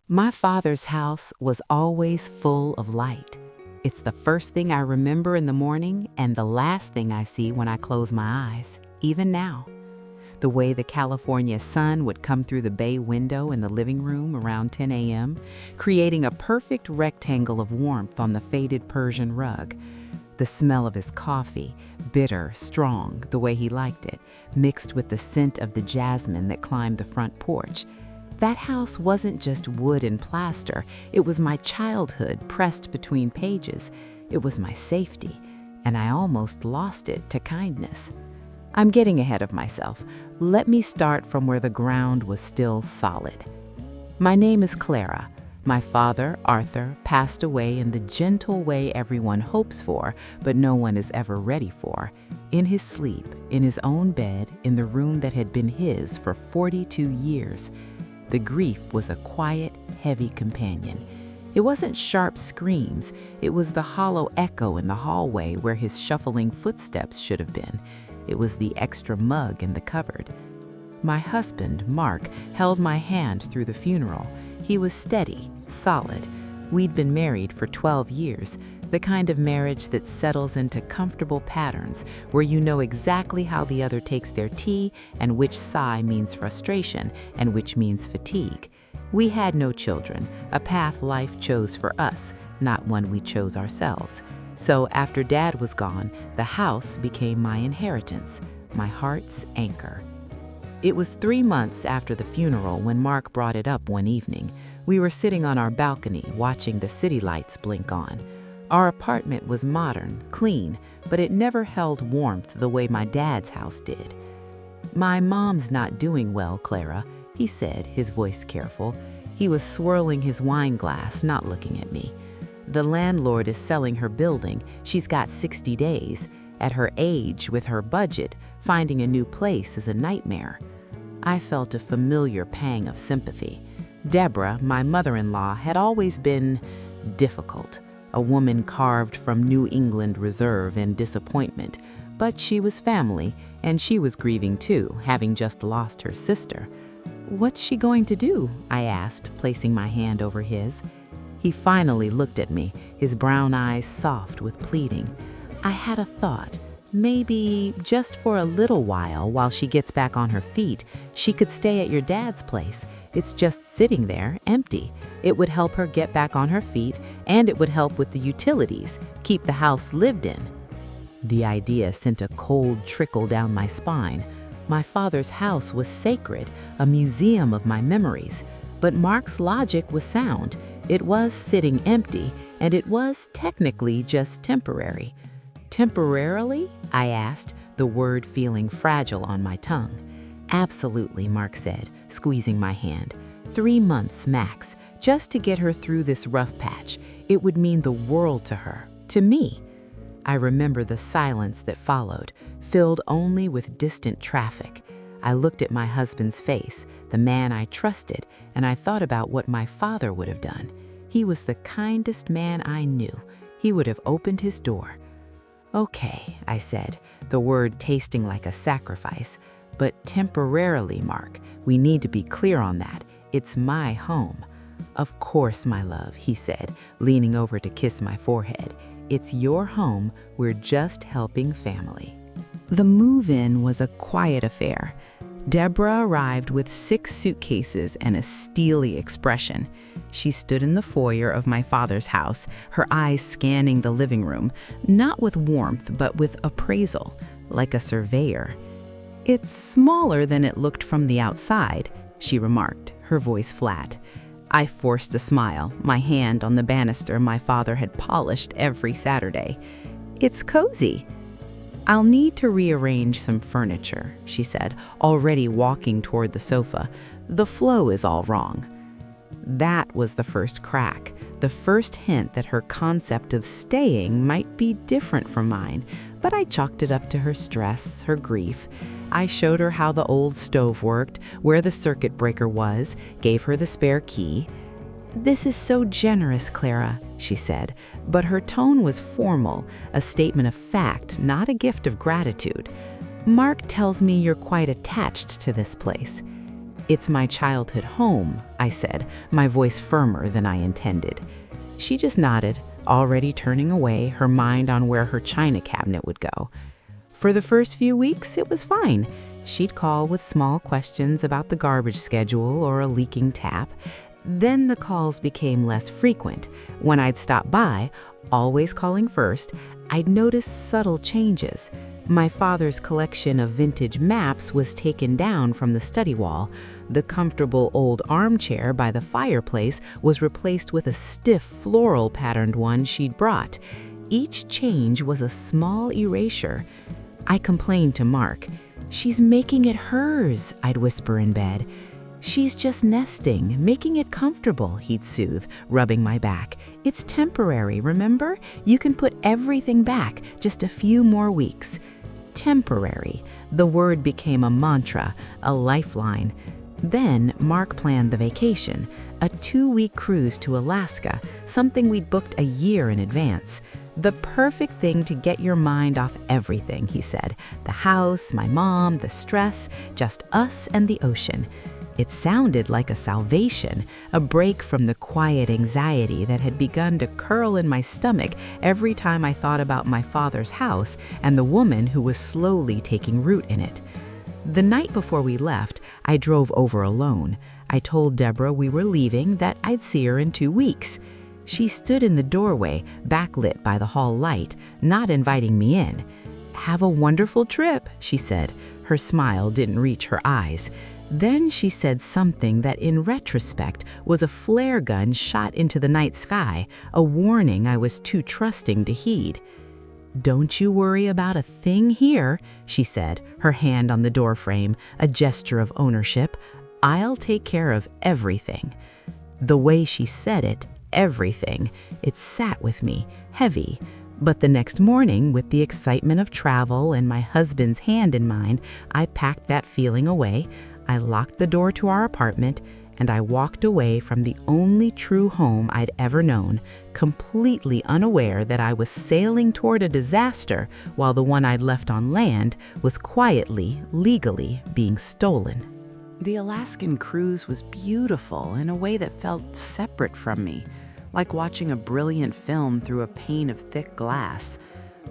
My father's house was always full of light. It's the first thing I remember in the morning and the last thing I see when I close my eyes, even now. The way the California sun would come through the bay window in the living room around 10 a.m., creating a perfect rectangle of warmth on the faded Persian rug. The smell of his coffee, bitter, strong, the way he liked it, mixed with the scent of the jasmine that climbed the front porch. That house wasn't just wood and plaster. It was my childhood pressed between pages. It was my safety, and I almost lost it to kindness. I'm getting ahead of myself. Let me start from where the ground was still solid. My name is Clara. My father, Arthur, passed away in the gentle way everyone hopes for, but no one is ever ready for. In his sleep, in his own bed, in the room that had been his for 42 years. The grief was a quiet, heavy companion. It wasn't sharp screams. It was the hollow echo in the hallway where his shuffling footsteps should have been. It was the extra mug in the cupboard. My husband, Mark, held my hand through the funeral. He was steady, solid. We'd been married for 12 years, the kind of marriage that settles into comfortable patterns where you know exactly how the other takes their tea and which sigh means frustration and which means fatigue. We had no children, a path life chose for us, not one we chose ourselves. So after Dad was gone, the house became my inheritance, my heart's anchor. It was 3 months after the funeral when Mark brought it up one evening. We were sitting on our balcony watching the city lights blink on. Our apartment was modern, clean, but it never held warmth the way my dad's house did. "My mom's not doing well, Clara," he said, his voice careful. He was swirling his wine glass, not looking at me. "The landlord is selling her building. She's got 60 days. At her age, with her budget, finding a new place is a nightmare." I felt a familiar pang of sympathy. Deborah, my mother-in-law, had always been difficult, a woman carved from New England reserve and disappointment. But she was family, and she was grieving too, having just lost her sister. "What's she going to do?" I asked, placing my hand over his. He finally looked at me, his brown eyes soft with pleading. "I had a thought. Maybe just for a little while she gets back on her feet, she could stay at your dad's place. It's just sitting there, empty. It would help her get back on her feet, and it would help with the utilities, keep the house lived in." The idea sent a cold trickle down my spine. My father's house was sacred, a museum of my memories. But Mark's logic was sound. It was sitting empty, and it was technically just temporary. "Temporarily?" I asked, the word feeling fragile on my tongue. "Absolutely," Mark said, squeezing my hand. 3 months max, just to get her through this rough patch. It would mean the world to her, to me." I remember the silence that followed, filled only with distant traffic. I looked at my husband's face, the man I trusted, and I thought about what my father would have done. He was the kindest man I knew. He would have opened his door. "Okay," I said, the word tasting like a sacrifice. "But temporarily, Mark, we need to be clear on that. It's my home." "Of course, my love," he said, leaning over to kiss my forehead. "It's your home. We're just helping family." The move-in was a quiet affair. Deborah arrived with 6 suitcases and a steely expression. She stood in the foyer of my father's house, her eyes scanning the living room, not with warmth, but with appraisal, like a surveyor. "It's smaller than it looked from the outside," she remarked, her voice flat. I forced a smile, my hand on the banister my father had polished every Saturday. "It's cozy." "I'll need to rearrange some furniture," she said, already walking toward the sofa. "The flow is all wrong." That was the first crack, the first hint that her concept of staying might be different from mine, but I chalked it up to her stress, her grief. I showed her how the old stove worked, where the circuit breaker was, gave her the spare key. "This is so generous, Clara," she said, but her tone was formal, a statement of fact, not a gift of gratitude. "Mark tells me you're quite attached to this place." "It's my childhood home," I said, my voice firmer than I intended. She just nodded, already turning away, her mind on where her china cabinet would go. For the first few weeks, it was fine. She'd call with small questions about the garbage schedule or a leaking tap. Then the calls became less frequent. When I'd stop by, always calling first, I'd notice subtle changes. My father's collection of vintage maps was taken down from the study wall. The comfortable old armchair by the fireplace was replaced with a stiff floral patterned one she'd brought. Each change was a small erasure. I complained to Mark. "She's making it hers," I'd whisper in bed. "She's just nesting, making it comfortable," he'd soothe, rubbing my back. "It's temporary, remember? You can put everything back, just a few more weeks." Temporary. The word became a mantra, a lifeline. Then Mark planned the vacation, a 2-week cruise to Alaska, something we'd booked a year in advance. "The perfect thing to get your mind off everything," he said. "The house, my mom, the stress, just us and the ocean." It sounded like a salvation, a break from the quiet anxiety that had begun to curl in my stomach every time I thought about my father's house and the woman who was slowly taking root in it. The night before we left, I drove over alone. I told Deborah we were leaving, that I'd see her in 2 weeks. She stood in the doorway, backlit by the hall light, not inviting me in. "Have a wonderful trip," she said. Her smile didn't reach her eyes. Then she said something that in retrospect was a flare gun shot into the night sky, a warning I was too trusting to heed. "Don't you worry about a thing here," she said, her hand on the doorframe, a gesture of ownership. "I'll take care of everything." The way she said it, everything, it sat with me, heavy. But the next morning, with the excitement of travel and my husband's hand in mine, I packed that feeling away. I locked the door to our apartment, and I walked away from the only true home I'd ever known, completely unaware that I was sailing toward a disaster while the one I'd left on land was quietly, legally being stolen. The Alaskan cruise was beautiful in a way that felt separate from me, like watching a brilliant film through a pane of thick glass.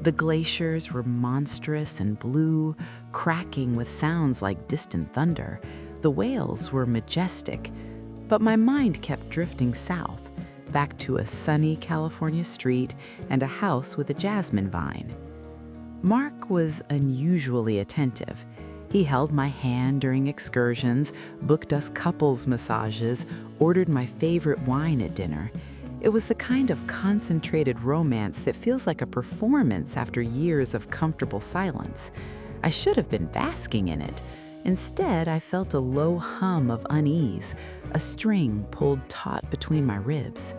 The glaciers were monstrous and blue, cracking with sounds like distant thunder. The whales were majestic, but my mind kept drifting south, back to a sunny California street and a house with a jasmine vine. Mark was unusually attentive. He held my hand during excursions, booked us couples massages, ordered my favorite wine at dinner. It was the kind of concentrated romance that feels like a performance after years of comfortable silence. I should have been basking in it. Instead, I felt a low hum of unease, a string pulled taut between my ribs.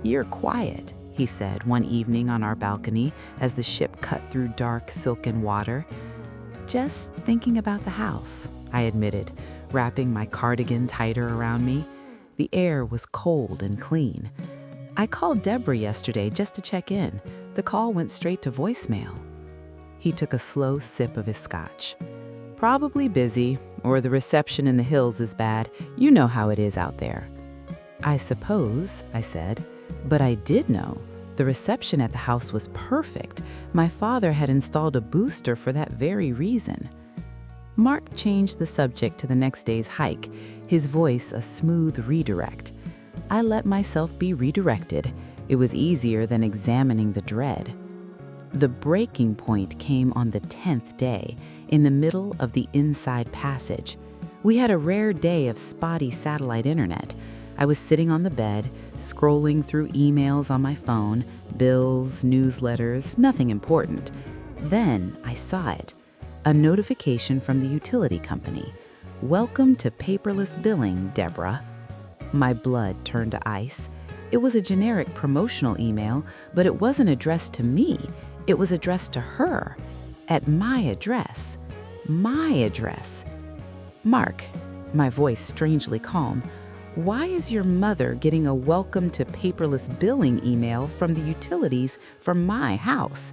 "You're quiet," he said one evening on our balcony as the ship cut through dark, silken water. "Just thinking about the house," I admitted, wrapping my cardigan tighter around me. The air was cold and clean. "I called Deborah yesterday just to check in. The call went straight to voicemail." He took a slow sip of his scotch. "Probably busy, or the reception in the hills is bad. You know how it is out there." "I suppose," I said. But I did know. The reception at the house was perfect. My father had installed a booster for that very reason. Mark changed the subject to the next day's hike, his voice a smooth redirect. I let myself be redirected. It was easier than examining the dread. The breaking point came on the 10th day, in the middle of the inside passage. We had a rare day of spotty satellite internet. I was sitting on the bed, scrolling through emails on my phone, bills, newsletters, nothing important. Then I saw it. A notification from the utility company. "Welcome to paperless billing, Deborah." My blood turned to ice. It was a generic promotional email, but it wasn't addressed to me. It was addressed to her. At my address. My address. "Mark," my voice strangely calm, "why is your mother getting a welcome to paperless billing email from the utilities from my house?"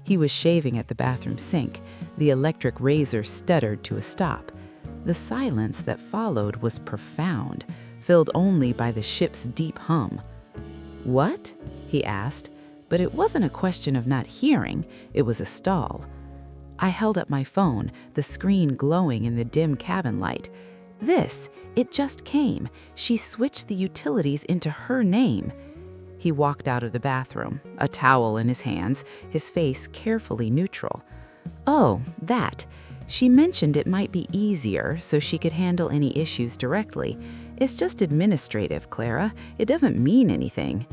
He was shaving at the bathroom sink. The electric razor stuttered to a stop. The silence that followed was profound, filled only by the ship's deep hum. "What?" he asked, but it wasn't a question of not hearing, it was a stall. I held up my phone, the screen glowing in the dim cabin light. It just came. She switched the utilities into her name. He walked out of the bathroom, a towel in his hands, his face carefully neutral. "Oh, that. She mentioned it might be easier so she could handle any issues directly. It's just administrative, Clara. It doesn't mean anything."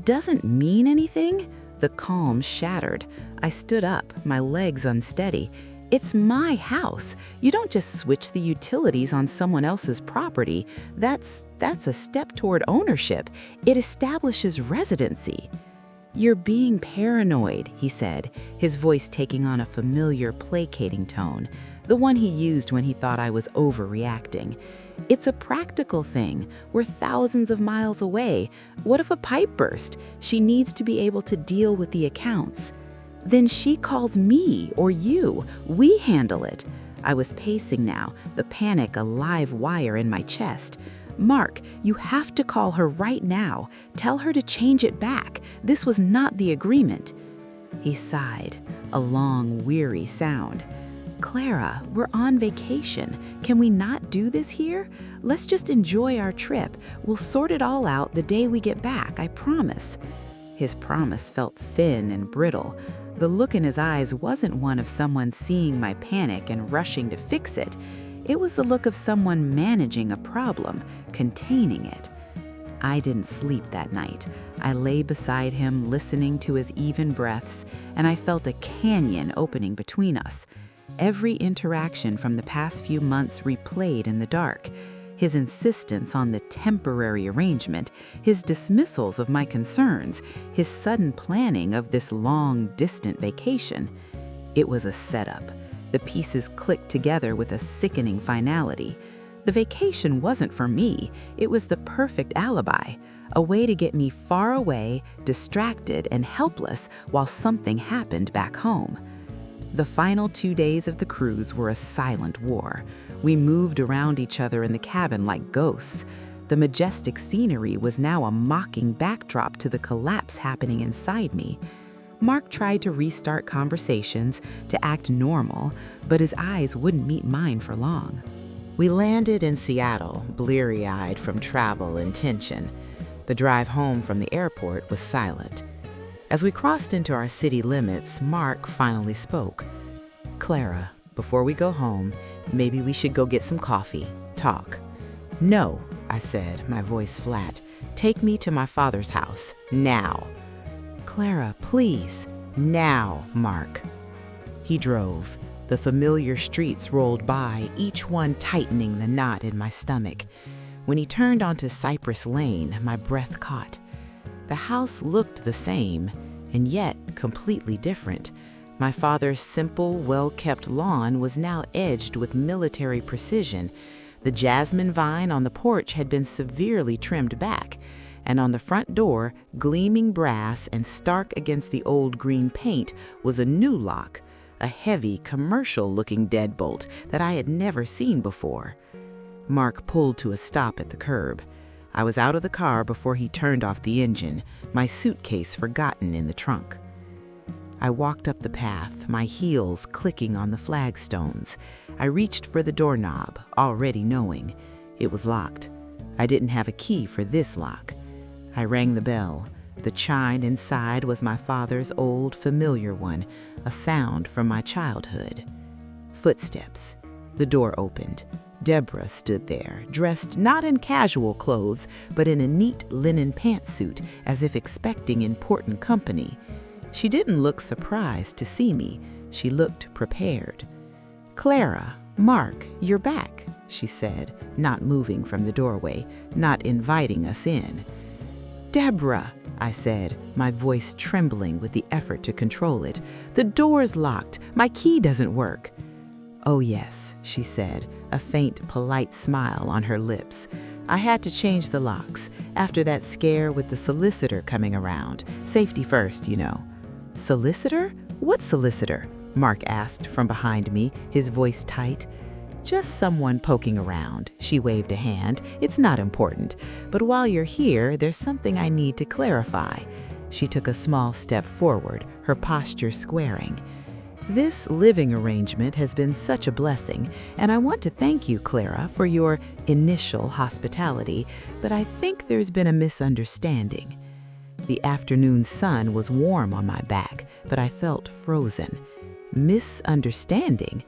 "Doesn't mean anything?" The calm shattered. I stood up, my legs unsteady. "It's my house. You don't just switch the utilities on someone else's property. That's a step toward ownership. It establishes residency." "You're being paranoid," he said, his voice taking on a familiar, placating tone, the one he used when he thought I was overreacting. "It's a practical thing. We're thousands of miles away. What if a pipe burst? She needs to be able to deal with the accounts." "Then she calls me or you. We handle it." I was pacing now, the panic a live wire in my chest. "Mark, you have to call her right now. Tell her to change it back. This was not the agreement." He sighed, a long, weary sound. "Clara, we're on vacation. Can we not do this here? Let's just enjoy our trip. We'll sort it all out the day we get back, I promise." His promise felt thin and brittle. The look in his eyes wasn't one of someone seeing my panic and rushing to fix it. It was the look of someone managing a problem, containing it. I didn't sleep that night. I lay beside him, listening to his even breaths, and I felt a canyon opening between us. Every interaction from the past few months replayed in the dark. His insistence on the temporary arrangement, his dismissals of my concerns, his sudden planning of this long, distant vacation. It was a setup. The pieces clicked together with a sickening finality. The vacation wasn't for me. It was the perfect alibi, a way to get me far away, distracted and helpless while something happened back home. The final 2 days of the cruise were a silent war. We moved around each other in the cabin like ghosts. The majestic scenery was now a mocking backdrop to the collapse happening inside me. Mark tried to restart conversations, to act normal, but his eyes wouldn't meet mine for long. We landed in Seattle, bleary-eyed from travel and tension. The drive home from the airport was silent. As we crossed into our city limits, Mark finally spoke. "Clara, before we go home, maybe we should go get some coffee, talk." "No," I said, my voice flat. "Take me to my father's house, now." "Clara, please." "Now, Mark." He drove. The familiar streets rolled by, each one tightening the knot in my stomach. When he turned onto Cypress Lane, my breath caught. The house looked the same, and yet completely different. My father's simple, well-kept lawn was now edged with military precision. The jasmine vine on the porch had been severely trimmed back, and on the front door, gleaming brass and stark against the old green paint, was a new lock, a heavy, commercial-looking deadbolt that I had never seen before. Mark pulled to a stop at the curb. I was out of the car before he turned off the engine, my suitcase forgotten in the trunk. I walked up the path, my heels clicking on the flagstones. I reached for the doorknob, already knowing. It was locked. I didn't have a key for this lock. I rang the bell. The chime inside was my father's old, familiar one, a sound from my childhood. Footsteps. The door opened. Deborah stood there, dressed not in casual clothes, but in a neat linen pantsuit, as if expecting important company. She didn't look surprised to see me. She looked prepared. "Clara, Mark, you're back," she said, not moving from the doorway, not inviting us in. "Deborah," I said, my voice trembling with the effort to control it. "The door's locked. My key doesn't work." "Oh yes," she said, a faint, polite smile on her lips. "I had to change the locks after that scare with the solicitor coming around. Safety first, you know." "Solicitor? What solicitor?" Mark asked from behind me, his voice tight. Just someone poking around. She waved a hand. It's not important. But while you're here, there's something I need to clarify. She took a small step forward, her posture squaring. This living arrangement has been such a blessing, and I want to thank you, Clara, for your initial hospitality, but I think there's been a misunderstanding. The afternoon sun was warm on my back, but I felt frozen. Misunderstanding?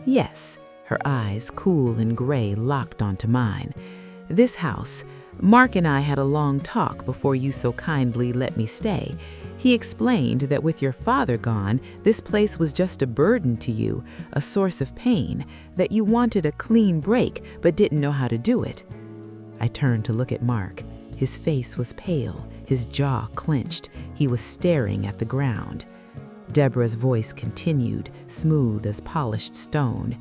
Yes. Her eyes, cool and gray, locked onto mine. This house, Mark and I had a long talk before you so kindly let me stay. He explained that with your father gone, this place was just a burden to you, a source of pain, that you wanted a clean break but didn't know how to do it. I turned to look at Mark. His face was pale, his jaw clenched. He was staring at the ground. Deborah's voice continued, smooth as polished stone.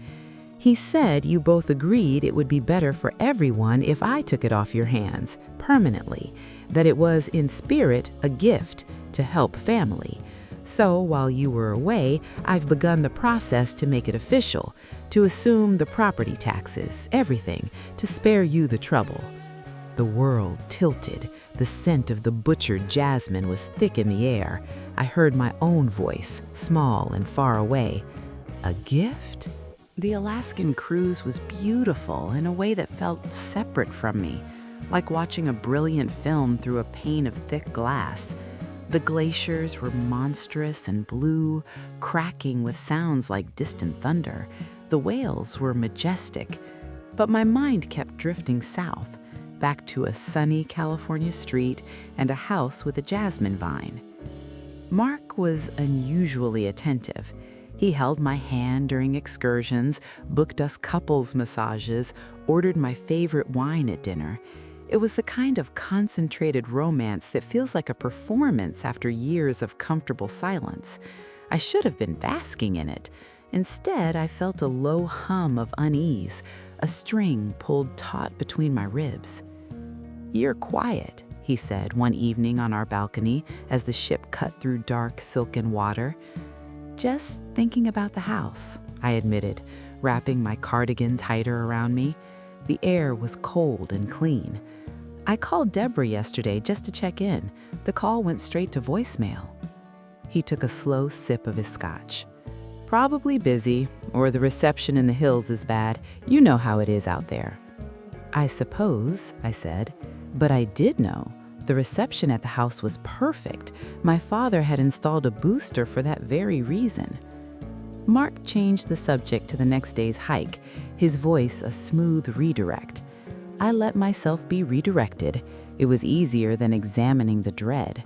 He said you both agreed it would be better for everyone if I took it off your hands, permanently, that it was, in spirit, a gift to help family. So, while you were away, I've begun the process to make it official, to assume the property taxes, everything, to spare you the trouble. The world tilted. The scent of the butchered jasmine was thick in the air. I heard my own voice, small and far away. A gift? The Alaskan cruise was beautiful in a way that felt separate from me, like watching a brilliant film through a pane of thick glass. The glaciers were monstrous and blue, cracking with sounds like distant thunder. The whales were majestic, but my mind kept drifting south, back to a sunny California street and a house with a jasmine vine. Mark was unusually attentive. He held my hand during excursions, booked us couples massages, ordered my favorite wine at dinner. It was the kind of concentrated romance that feels like a performance after years of comfortable silence. I should have been basking in it. Instead, I felt a low hum of unease, a string pulled taut between my ribs. "You're quiet," he said one evening on our balcony as the ship cut through dark silken water. "Just thinking about the house," I admitted, wrapping my cardigan tighter around me. The air was cold and clean. "I called Deborah yesterday just to check in. The call went straight to voicemail." He took a slow sip of his scotch. "Probably busy, or the reception in the hills is bad. You know how it is out there." "I suppose," I said, "but I did know. The reception at the house was perfect. My father had installed a booster for that very reason." Mark changed the subject to the next day's hike, his voice a smooth redirect. I let myself be redirected. It was easier than examining the dread.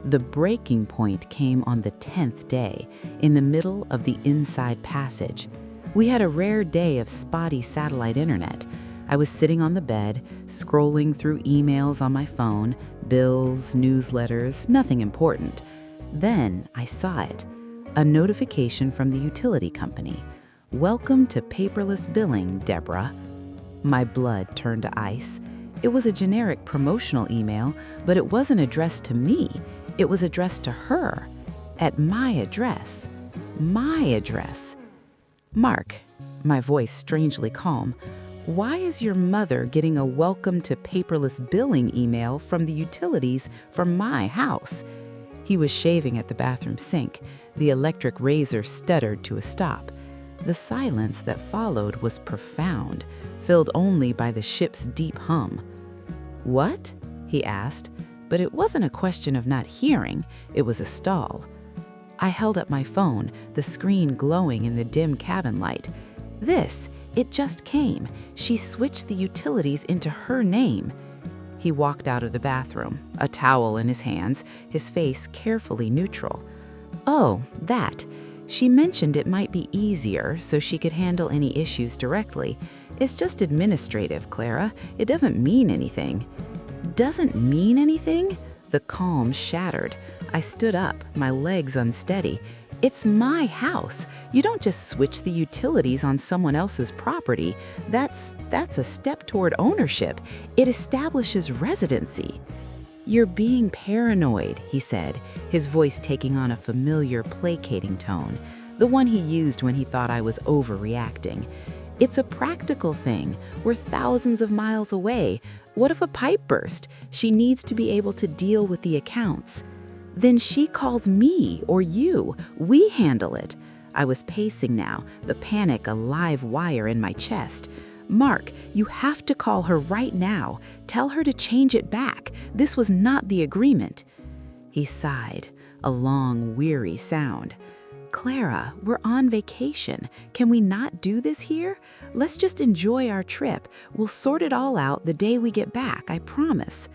The breaking point came on the 10th day, in the middle of the inside passage. We had a rare day of spotty satellite internet. I was sitting on the bed, scrolling through emails on my phone, bills, newsletters, nothing important. Then I saw it. A notification from the utility company. "Welcome to paperless billing, Deborah." My blood turned to ice. It was a generic promotional email, but it wasn't addressed to me. It was addressed to her. At my address. My address. "Mark," my voice strangely calm, "why is your mother getting a welcome to paperless billing email from the utilities from my house?" He was shaving at the bathroom sink. The electric razor stuttered to a stop. The silence that followed was profound, filled only by the ship's deep hum. "What?" he asked, but it wasn't a question of not hearing, it was a stall. I held up my phone, the screen glowing in the dim cabin light. It just came. She switched the utilities into her name. He walked out of the bathroom, a towel in his hands, his face carefully neutral. "Oh, that. She mentioned it might be easier so she could handle any issues directly. It's just administrative, Clara. It doesn't mean anything." "Doesn't mean anything?" The calm shattered. I stood up, my legs unsteady. "It's my house. You don't just switch the utilities on someone else's property. That's a step toward ownership. It establishes residency." "You're being paranoid," he said, his voice taking on a familiar, placating tone, the one he used when he thought I was overreacting. It's a practical thing. We're thousands of miles away. What if a pipe burst? She needs to be able to deal with the accounts. Then she calls me or you. We handle it. I was pacing now, the panic a live wire in my chest. Mark, you have to call her right now. Tell her to change it back. This was not the agreement. He sighed, a long, weary sound. Clara, we're on vacation. Can we not do this here? Let's just enjoy our trip. We'll sort it all out the day we get back, I promise.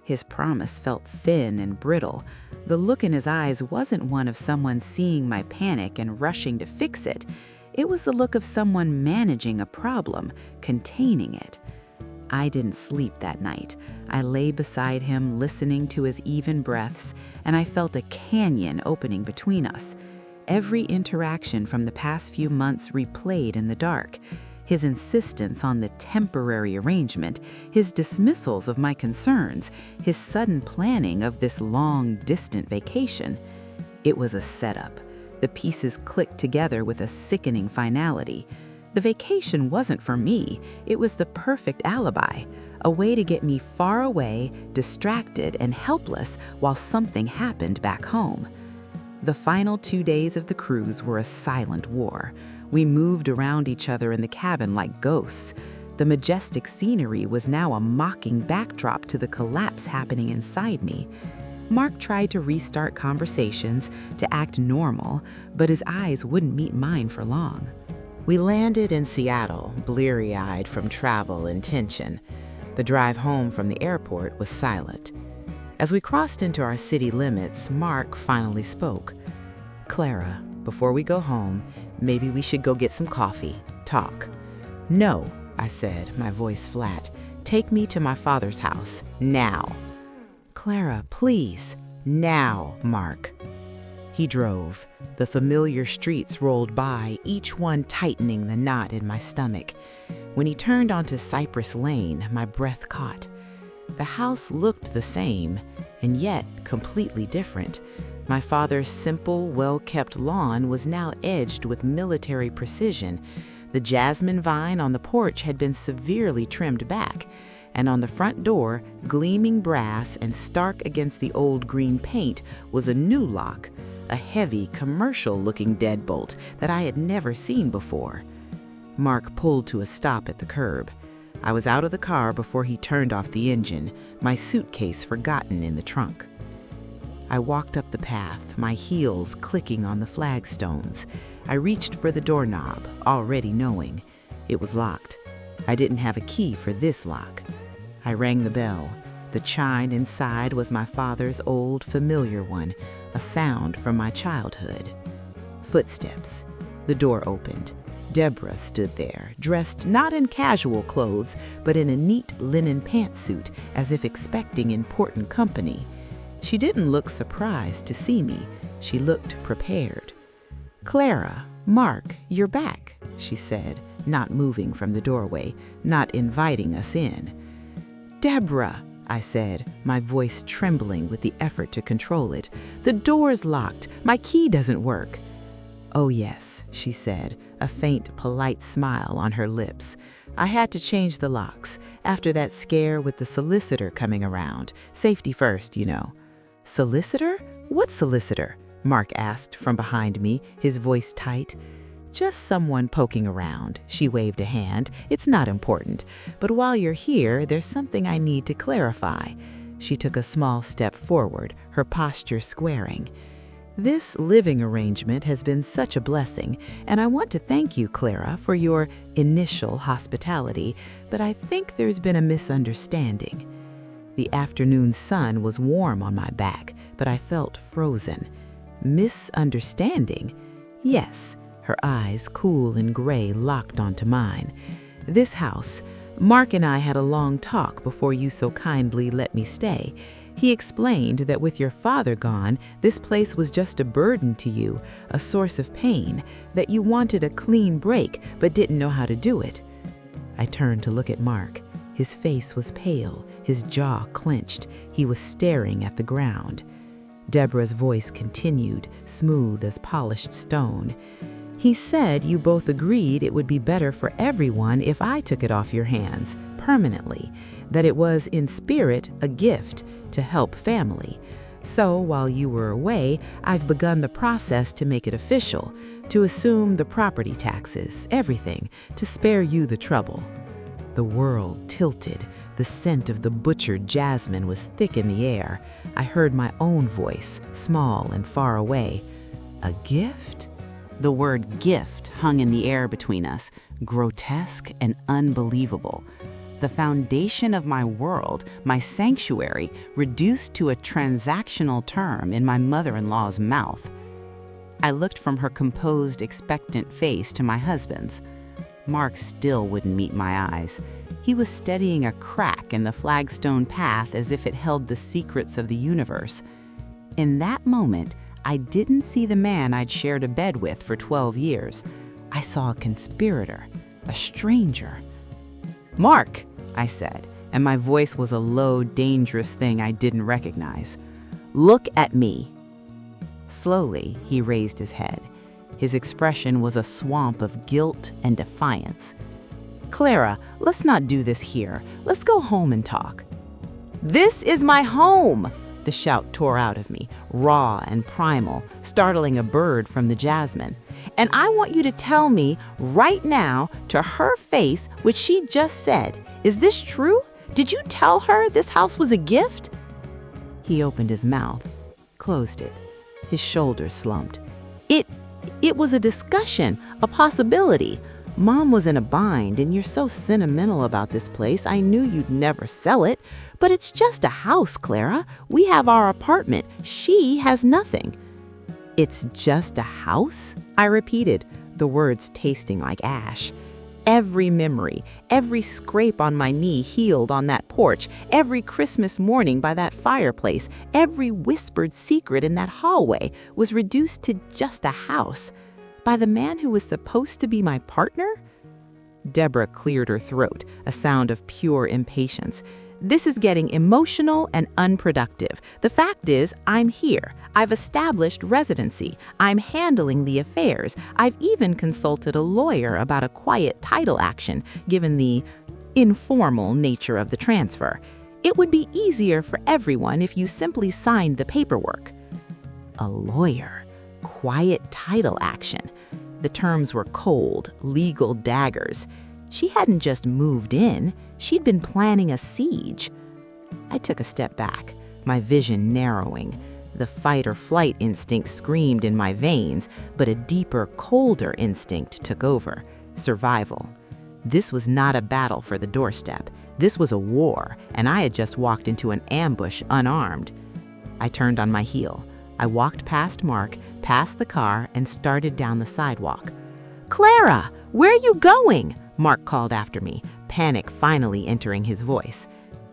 His promise felt thin and brittle. The look in his eyes wasn't one of someone seeing my panic and rushing to fix it. It was the look of someone managing a problem, containing it. I didn't sleep that night. I lay beside him, listening to his even breaths, and I felt a canyon opening between us. Every interaction from the past few months replayed in the dark. His insistence on the temporary arrangement, his dismissals of my concerns, his sudden planning of this long, distant vacation. It was a setup. The pieces clicked together with a sickening finality. The vacation wasn't for me. It was the perfect alibi, a way to get me far away, distracted, and helpless while something happened back home. The final 2 days of the cruise were a silent war. We moved around each other in the cabin like ghosts. The majestic scenery was now a mocking backdrop to the collapse happening inside me. Mark tried to restart conversations, to act normal, but his eyes wouldn't meet mine for long. We landed in Seattle, bleary-eyed from travel and tension. The drive home from the airport was silent. As we crossed into our city limits, Mark finally spoke. "Clara, before we go home, maybe we should go get some coffee, talk." "No," I said, my voice flat. "Take me to my father's house, now." "Clara, please." "Now, Mark." He drove. The familiar streets rolled by, each one tightening the knot in my stomach. When he turned onto Cypress Lane, my breath caught. The house looked the same, and yet completely different. My father's simple, well-kept lawn was now edged with military precision. The jasmine vine on the porch had been severely trimmed back, and on the front door, gleaming brass and stark against the old green paint, was a new lock, a heavy, commercial-looking deadbolt that I had never seen before. Mark pulled to a stop at the curb. I was out of the car before he turned off the engine, my suitcase forgotten in the trunk. I walked up the path, my heels clicking on the flagstones. I reached for the doorknob, already knowing. It was locked. I didn't have a key for this lock. I rang the bell. The chime inside was my father's old, familiar one, a sound from my childhood. Footsteps. The door opened. Deborah stood there, dressed not in casual clothes, but in a neat linen pantsuit, as if expecting important company. She didn't look surprised to see me. She looked prepared. "Clara, Mark, you're back," she said, not moving from the doorway, not inviting us in. "Deborah," I said, my voice trembling with the effort to control it. "The door's locked. My key doesn't work." "Oh, yes," she said, a faint, polite smile on her lips. "I had to change the locks after that scare with the solicitor coming around. Safety first, you know." "Solicitor? What solicitor?" Mark asked from behind me, his voice tight. "Just someone poking around." She waved a hand. "It's not important. But while you're here, there's something I need to clarify." She took a small step forward, her posture squaring. "This living arrangement has been such a blessing, and I want to thank you, Clara, for your initial hospitality, but I think there's been a misunderstanding." The afternoon sun was warm on my back, but I felt frozen. "Misunderstanding?" "Yes." Her eyes, cool and gray, locked onto mine. "This house, Mark and I had a long talk before you so kindly let me stay. He explained that with your father gone, this place was just a burden to you, a source of pain, that you wanted a clean break but didn't know how to do it." I turned to look at Mark. His face was pale, his jaw clenched. He was staring at the ground. Deborah's voice continued, smooth as polished stone. He said you both agreed it would be better for everyone if I took it off your hands, permanently, that it was in spirit a gift to help family. So while you were away, I've begun the process to make it official, to assume the property taxes, everything, to spare you the trouble. The world tilted. The scent of the butchered jasmine was thick in the air. I heard my own voice, small and far away. A gift? The word gift hung in the air between us, grotesque and unbelievable. The foundation of my world, my sanctuary, reduced to a transactional term in my mother-in-law's mouth. I looked from her composed, expectant face to my husband's. Mark still wouldn't meet my eyes. He was steadying a crack in the flagstone path as if it held the secrets of the universe. In that moment, I didn't see the man I'd shared a bed with for 12 years. I saw a conspirator, a stranger. "Mark," I said, and my voice was a low, dangerous thing I didn't recognize. "Look at me." Slowly, he raised his head. His expression was a swamp of guilt and defiance. "Clara, let's not do this here. Let's go home and talk." "This is my home!" The shout tore out of me, raw and primal, startling a bird from the jasmine. "And I want you to tell me right now to her face what she just said. Is this true? Did you tell her this house was a gift?" He opened his mouth, closed it. His shoulders slumped. It was a discussion, a possibility. Mom was in a bind, and you're so sentimental about this place, I knew you'd never sell it. But it's just a house, Clara. We have our apartment. She has nothing. "It's just a house?" I repeated, the words tasting like ash. Every memory, every scrape on my knee healed on that porch, every Christmas morning by that fireplace, every whispered secret in that hallway was reduced to just a house. By the man who was supposed to be my partner? Deborah cleared her throat, a sound of pure impatience. "This is getting emotional and unproductive. The fact is, I'm here. I've established residency. I'm handling the affairs. I've even consulted a lawyer about a quiet title action, given the informal nature of the transfer. It would be easier for everyone if you simply signed the paperwork." A lawyer. Quiet title action. The terms were cold, legal daggers. She hadn't just moved in, she'd been planning a siege. I took a step back, my vision narrowing. The fight or flight instinct screamed in my veins, but a deeper, colder instinct took over. Survival. This was not a battle for the doorstep. This was a war, and I had just walked into an ambush unarmed. I turned on my heel. I walked past Mark, past the car, and started down the sidewalk. "Clara, where are you going?" Mark called after me, panic finally entering his voice.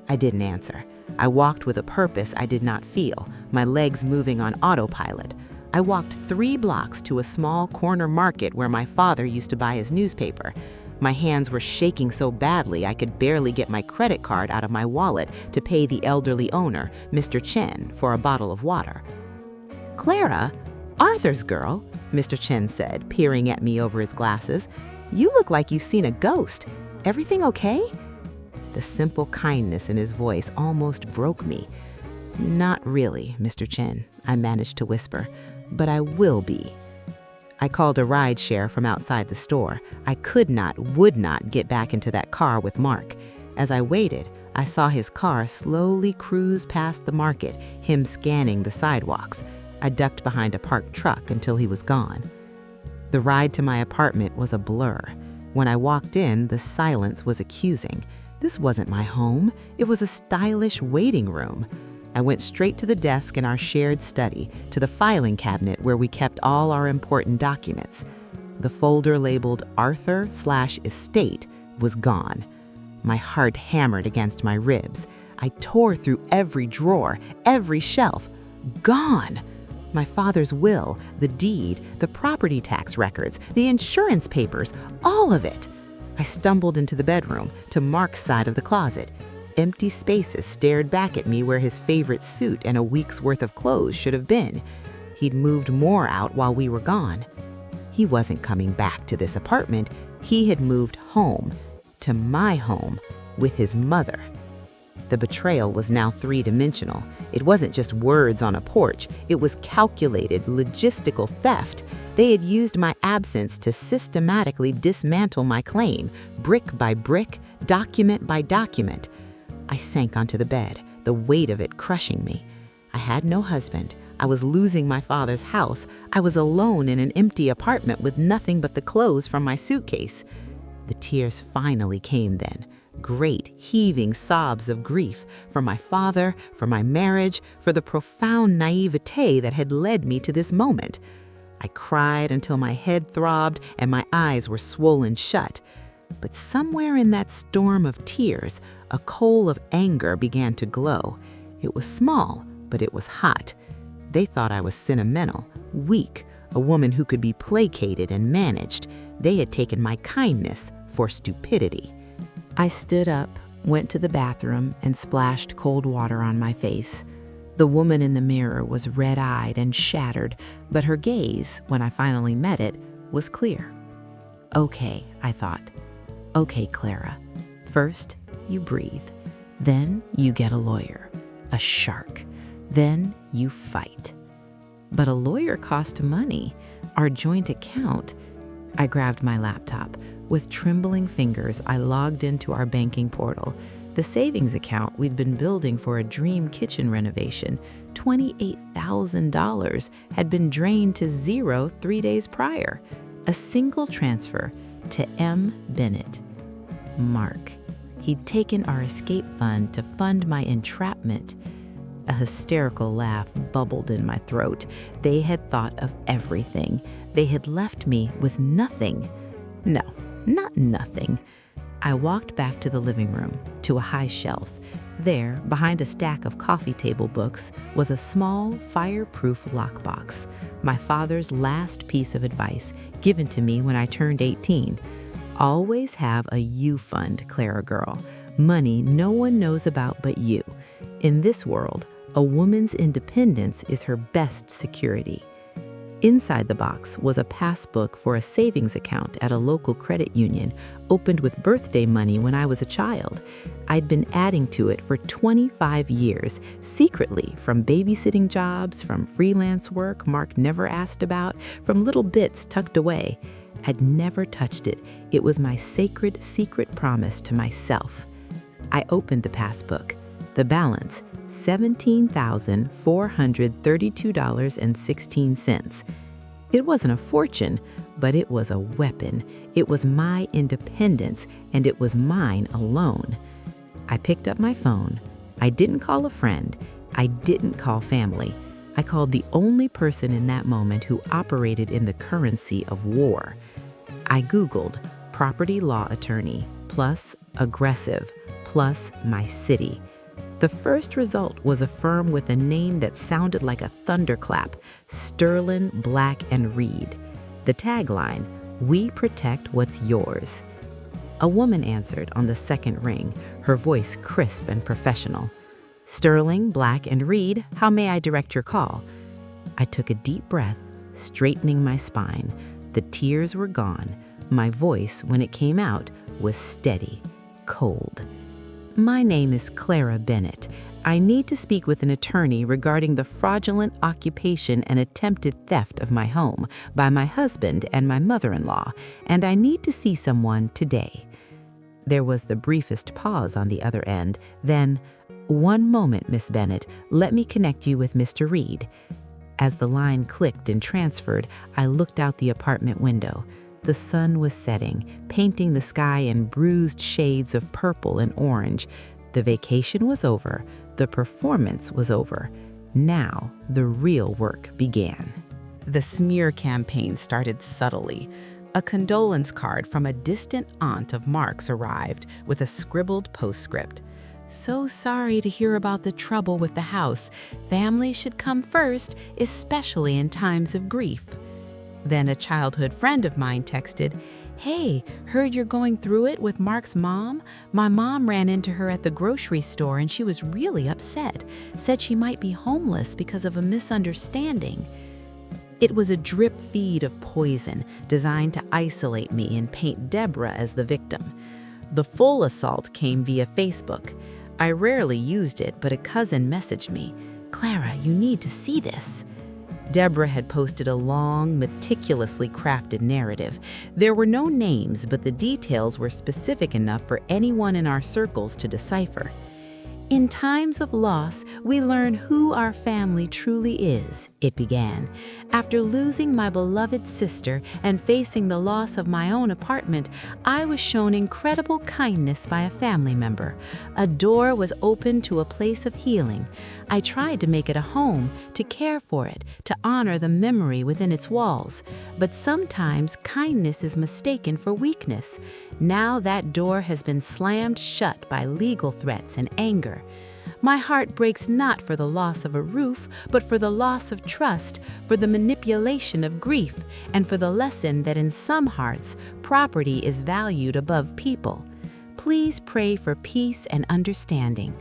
I didn't answer. I walked with a purpose I did not feel, my legs moving on autopilot. I walked 3 blocks to a small corner market where my father used to buy his newspaper. My hands were shaking so badly I could barely get my credit card out of my wallet to pay the elderly owner, Mr. Chen, for a bottle of water. "Clara, Arthur's girl," Mr. Chen said, peering at me over his glasses. "You look like you've seen a ghost. Everything okay?" The simple kindness in his voice almost broke me. "Not really, Mr. Chen," I managed to whisper, "but I will be." I called a ride share from outside the store. I could not, would not get back into that car with Mark. As I waited, I saw his car slowly cruise past the market, him scanning the sidewalks. I ducked behind a parked truck until he was gone. The ride to my apartment was a blur. When I walked in, the silence was accusing. This wasn't my home. It was a stylish waiting room. I went straight to the desk in our shared study, to the filing cabinet where we kept all our important documents. The folder labeled Arthur/Estate was gone. My heart hammered against my ribs. I tore through every drawer, every shelf. Gone! My father's will, the deed, the property tax records, the insurance papers, all of it. I stumbled into the bedroom, to Mark's side of the closet. Empty spaces stared back at me where his favorite suit and a week's worth of clothes should have been. He'd moved more out while we were gone. He wasn't coming back to this apartment. He had moved home, to my home, with his mother. The betrayal was now three-dimensional. It wasn't just words on a porch. It was calculated, logistical theft. They had used my absence to systematically dismantle my claim, brick by brick, document by document. I sank onto the bed, the weight of it crushing me. I had no husband. I was losing my father's house. I was alone in an empty apartment with nothing but the clothes from my suitcase. The tears finally came then. Great, heaving sobs of grief for my father, for my marriage, for the profound naivete that had led me to this moment. I cried until my head throbbed and my eyes were swollen shut. But somewhere in that storm of tears, a coal of anger began to glow. It was small, but it was hot. They thought I was sentimental, weak, a woman who could be placated and managed. They had taken my kindness for stupidity. I stood up, went to the bathroom, and splashed cold water on my face. The woman in the mirror was red-eyed and shattered, but her gaze, when I finally met it, was clear. Okay, I thought. Okay, Clara. First, you breathe. Then you get a lawyer, a shark. Then you fight. But a lawyer cost money, our joint account. I grabbed my laptop. With trembling fingers, I logged into our banking portal. The savings account we'd been building for a dream kitchen renovation, $28,000, had been drained to zero 3 days prior. A single transfer to M. Bennett. Mark. He'd taken our escape fund to fund my entrapment. A hysterical laugh bubbled in my throat. They had thought of everything. They had left me with nothing. No, not nothing. I walked back to the living room, to a high shelf. There, behind a stack of coffee table books, was a small, fireproof lockbox, my father's last piece of advice given to me when I turned 18. Always have a you fund, Clara girl. Money no one knows about but you. In this world, a woman's independence is her best security. Inside the box was a passbook for a savings account at a local credit union, opened with birthday money when I was a child. I'd been adding to it for 25 years, secretly, from babysitting jobs, from freelance work Mark never asked about, from little bits tucked away. I'd never touched it. It was my sacred, secret promise to myself. I opened the passbook. The balance, $17,432.16. It wasn't a fortune, but it was a weapon. It was my independence, and it was mine alone. I picked up my phone. I didn't call a friend. I didn't call family. I called the only person in that moment who operated in the currency of war. I Googled property law attorney plus aggressive plus my city. The first result was a firm with a name that sounded like a thunderclap, Sterling, Black and Reed. The tagline, "We protect what's yours." A woman answered on the second ring, her voice crisp and professional. "Sterling, Black and Reed, how may I direct your call?" I took a deep breath, straightening my spine. The tears were gone. My voice, when it came out, was steady, cold. "My name is Clara Bennett. I need to speak with an attorney regarding the fraudulent occupation and attempted theft of my home by my husband and my mother-in-law, and I need to see someone today." There was the briefest pause on the other end. Then, "One moment, Miss Bennett. Let me connect you with Mr. Reed." As the line clicked and transferred, I looked out the apartment window. The sun was setting, painting the sky in bruised shades of purple and orange. The vacation was over. The performance was over. Now, the real work began. The smear campaign started subtly. A condolence card from a distant aunt of Mark's arrived with a scribbled postscript. "So sorry to hear about the trouble with the house. Family should come first, especially in times of grief." Then a childhood friend of mine texted, "Hey, heard you're going through it with Mark's mom? My mom ran into her at the grocery store and she was really upset. Said she might be homeless because of a misunderstanding." It was a drip feed of poison designed to isolate me and paint Deborah as the victim. The full assault came via Facebook. I rarely used it, but a cousin messaged me, "Clara, you need to see this." Deborah had posted a long, meticulously crafted narrative. There were no names, but the details were specific enough for anyone in our circles to decipher. "In times of loss, we learn who our family truly is," it began. "After losing my beloved sister and facing the loss of my own apartment, I was shown incredible kindness by a family member. A door was opened to a place of healing. I tried to make it a home, to care for it, to honor the memory within its walls. But sometimes kindness is mistaken for weakness. Now that door has been slammed shut by legal threats and anger. My heart breaks not for the loss of a roof, but for the loss of trust, for the manipulation of grief, and for the lesson that in some hearts, property is valued above people. Please pray for peace and understanding."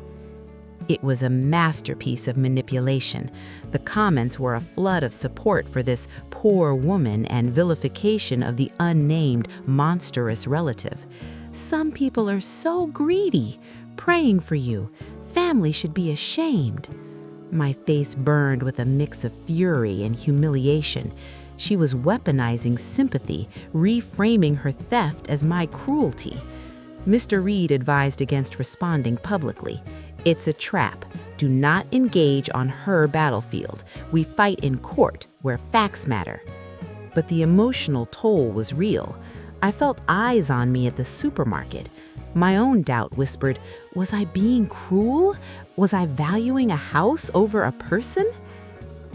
It was a masterpiece of manipulation. The comments were a flood of support for this poor woman and vilification of the unnamed, monstrous relative. "Some people are so greedy. Praying for you. Family should be ashamed." My face burned with a mix of fury and humiliation. She was weaponizing sympathy, reframing her theft as my cruelty. Mr. Reed advised against responding publicly. "It's a trap. Do not engage on her battlefield. We fight in court, where facts matter." But the emotional toll was real. I felt eyes on me at the supermarket. My own doubt whispered, was I being cruel? Was I valuing a house over a person?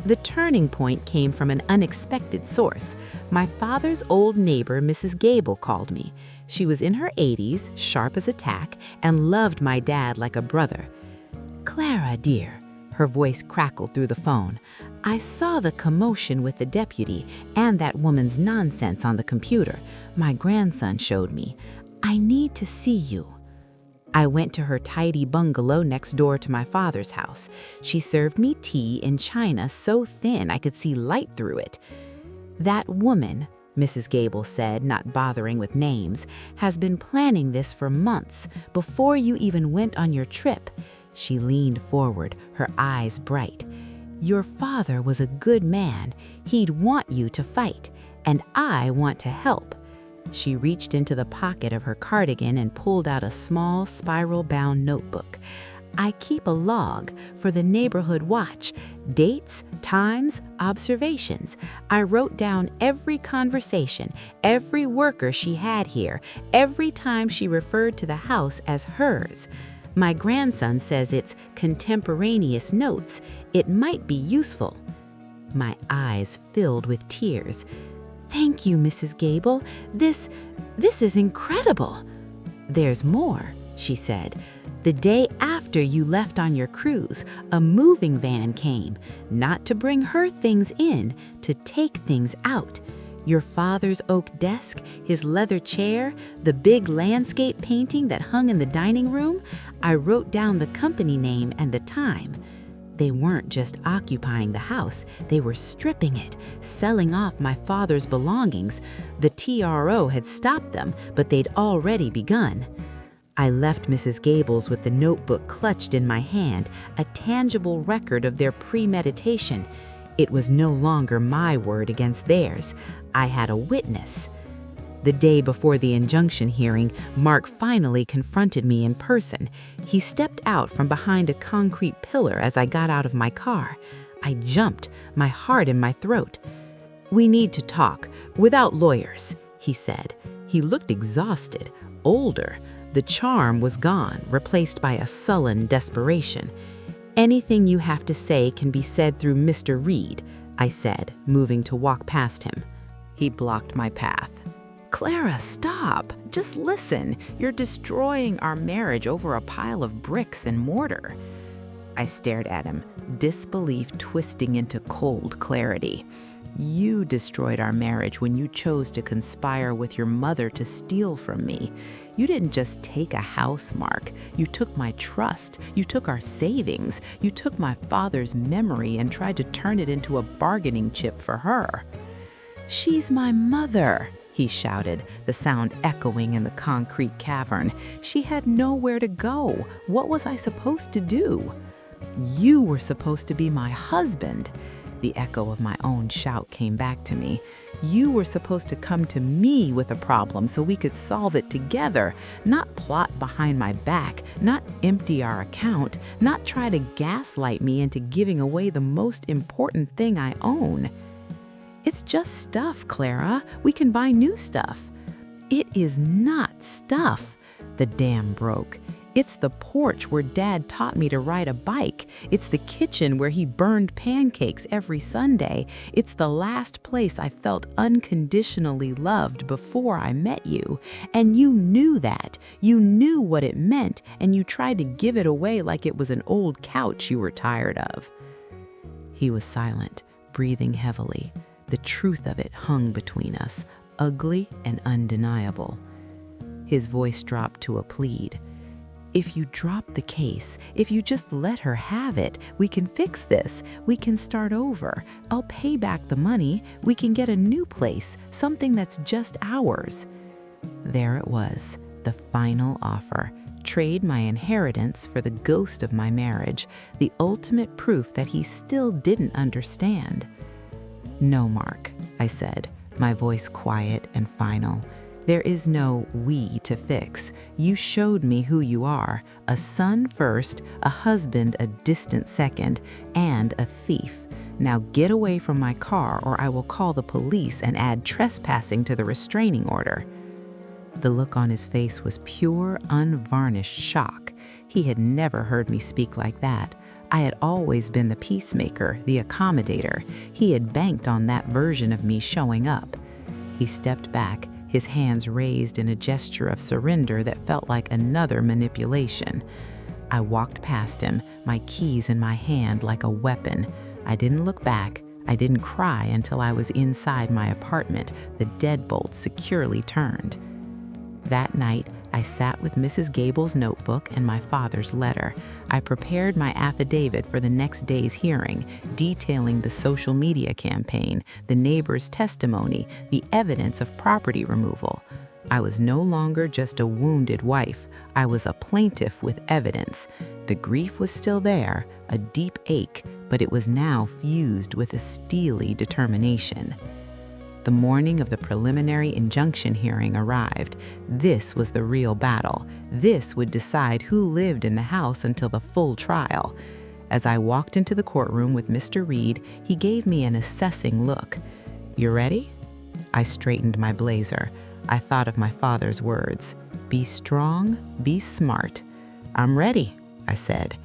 The turning point came from an unexpected source. My father's old neighbor, Mrs. Gable, called me. She was in her 80s, sharp as a tack, and loved my dad like a brother. "Clara, dear," her voice crackled through the phone, "I saw the commotion with the deputy and that woman's nonsense on the computer. My grandson showed me. I need to see you." I went to her tidy bungalow next door to my father's house. She served me tea in china so thin I could see light through it. "That woman," Mrs. Gable said, not bothering with names, "has been planning this for months, before you even went on your trip." She leaned forward, her eyes bright. "Your father was a good man. He'd want you to fight, and I want to help." She reached into the pocket of her cardigan and pulled out a small spiral-bound notebook. "I keep a log for the neighborhood watch. Dates, times, observations. I wrote down every conversation, every worker she had here, every time she referred to the house as hers. My grandson says it's contemporaneous notes. It might be useful." My eyes filled with tears. "Thank you, Mrs. Gable. This is incredible." "There's more," she said. "The day after you left on your cruise, a moving van came, not to bring her things in, to take things out. Your father's oak desk, his leather chair, the big landscape painting that hung in the dining room. I wrote down the company name and the time. They weren't just occupying the house, they were stripping it, selling off my father's belongings. The TRO had stopped them, but they'd already begun." I left Mrs. Gable's with the notebook clutched in my hand, a tangible record of their premeditation. It was no longer my word against theirs. I had a witness. The day before the injunction hearing, Mark finally confronted me in person. He stepped out from behind a concrete pillar as I got out of my car. I jumped, my heart in my throat. "We need to talk, without lawyers," he said. He looked exhausted, older. The charm was gone, replaced by a sullen desperation. "Anything you have to say can be said through Mr. Reed," I said, moving to walk past him. He blocked my path. "Clara, stop. Just listen. You're destroying our marriage over a pile of bricks and mortar." I stared at him, disbelief twisting into cold clarity. You destroyed our marriage when you chose to conspire with your mother to steal from me. You didn't just take a house, Mark. You took my trust. You took our savings. You took my father's memory and tried to turn it into a bargaining chip for her. She's my mother, he shouted, the sound echoing in the concrete cavern. She had nowhere to go. What was I supposed to do? You were supposed to be my husband. The echo of my own shout came back to me. You were supposed to come to me with a problem so we could solve it together, not plot behind my back, not empty our account, not try to gaslight me into giving away the most important thing I own. It's just stuff, Clara. We can buy new stuff. It is not stuff. The dam broke. It's the porch where Dad taught me to ride a bike. It's the kitchen where he burned pancakes every Sunday. It's the last place I felt unconditionally loved before I met you. And you knew that. You knew what it meant, and you tried to give it away like it was an old couch you were tired of. He was silent, breathing heavily. The truth of it hung between us, ugly and undeniable. His voice dropped to a plead. If you drop the case, if you just let her have it, we can fix this. We can start over. I'll pay back the money. We can get a new place, something that's just ours. There it was, the final offer. Trade my inheritance for the ghost of my marriage, the ultimate proof that he still didn't understand. No, Mark, I said, my voice quiet and final. There is no we to fix. You showed me who you are, a son first, a husband a distant second, and a thief. Now get away from my car or I will call the police and add trespassing to the restraining order. The look on his face was pure, unvarnished shock. He had never heard me speak like that. I had always been the peacemaker, the accommodator. He had banked on that version of me showing up. He stepped back, his hands raised in a gesture of surrender that felt like another manipulation. I walked past him, my keys in my hand like a weapon. I didn't look back. I didn't cry until I was inside my apartment, the deadbolt securely turned. That night, I sat with Mrs. Gable's notebook and my father's letter. I prepared my affidavit for the next day's hearing, detailing the social media campaign, the neighbor's testimony, the evidence of property removal. I was no longer just a wounded wife. I was a plaintiff with evidence. The grief was still there, a deep ache, but it was now fused with a steely determination. The morning of the preliminary injunction hearing arrived. This was the real battle. This would decide who lived in the house until the full trial. As I walked into the courtroom with Mr. Reed, he gave me an assessing look. "You ready?" I straightened my blazer. I thought of my father's words. "Be strong, be smart." "I'm ready," I said.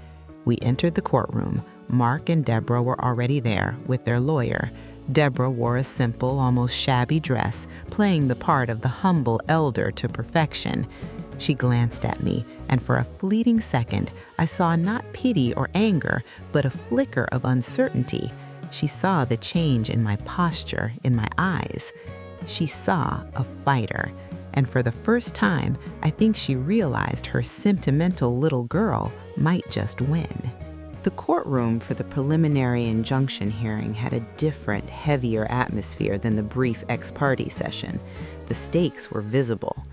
We entered the courtroom. Mark and Deborah were already there with their lawyer. Deborah wore a simple, almost shabby dress, playing the part of the humble elder to perfection. She glanced at me, and for a fleeting second, I saw not pity or anger, but a flicker of uncertainty. She saw the change in my posture, in my eyes. She saw a fighter, and for the first time, I think she realized her sentimental little girl might just win. The courtroom for the preliminary injunction hearing had a different, heavier atmosphere than the brief ex-parte session. The stakes were visible.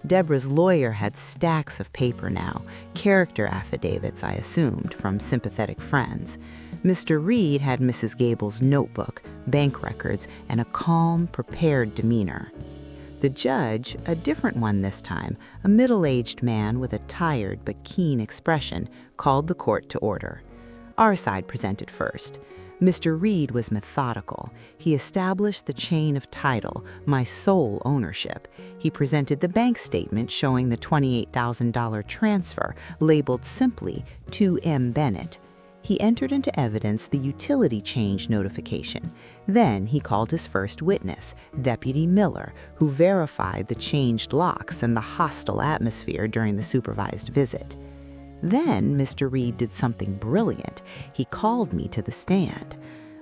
Deborah's lawyer had stacks of paper now, character affidavits, I assumed, from sympathetic friends. Mr. Reed had Mrs. Gable's notebook, bank records, and a calm, prepared demeanor. The judge, a different one this time, a middle-aged man with a tired but keen expression, called the court to order. Our side presented first. Mr. Reed was methodical. He established the chain of title, my sole ownership. He presented the bank statement showing the $28,000 transfer, labeled simply to M. Bennett. He entered into evidence the utility change notification. Then he called his first witness, Deputy Miller, who verified the changed locks and the hostile atmosphere during the supervised visit. Then Mr. Reed did something brilliant. He called me to the stand.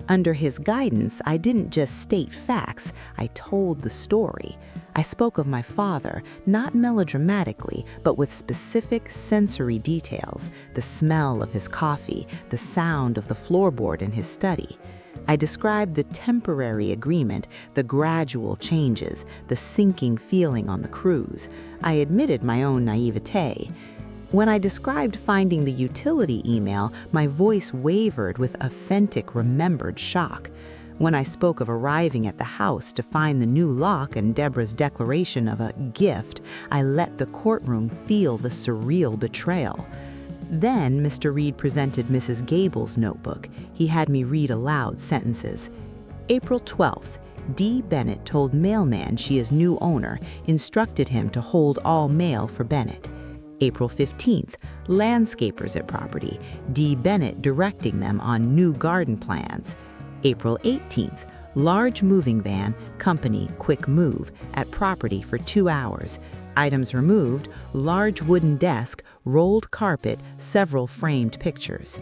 Under his guidance, I didn't just state facts, I told the story. I spoke of my father, not melodramatically, but with specific sensory details, the smell of his coffee, the sound of the floorboard in his study. I described the temporary agreement, the gradual changes, the sinking feeling on the cruise. I admitted my own naivete. When I described finding the utility email, my voice wavered with authentic, remembered shock. When I spoke of arriving at the house to find the new lock and Deborah's declaration of a gift, I let the courtroom feel the surreal betrayal. Then Mr. Reed presented Mrs. Gable's notebook. He had me read aloud sentences. April 12th, D. Bennett told mailman she is new owner, instructed him to hold all mail for Bennett. April 15th, landscapers at property, D. Bennett directing them on new garden plans. April 18th, large moving van, company, quick move, at property for 2 hours. Items removed, large wooden desk, rolled carpet, several framed pictures.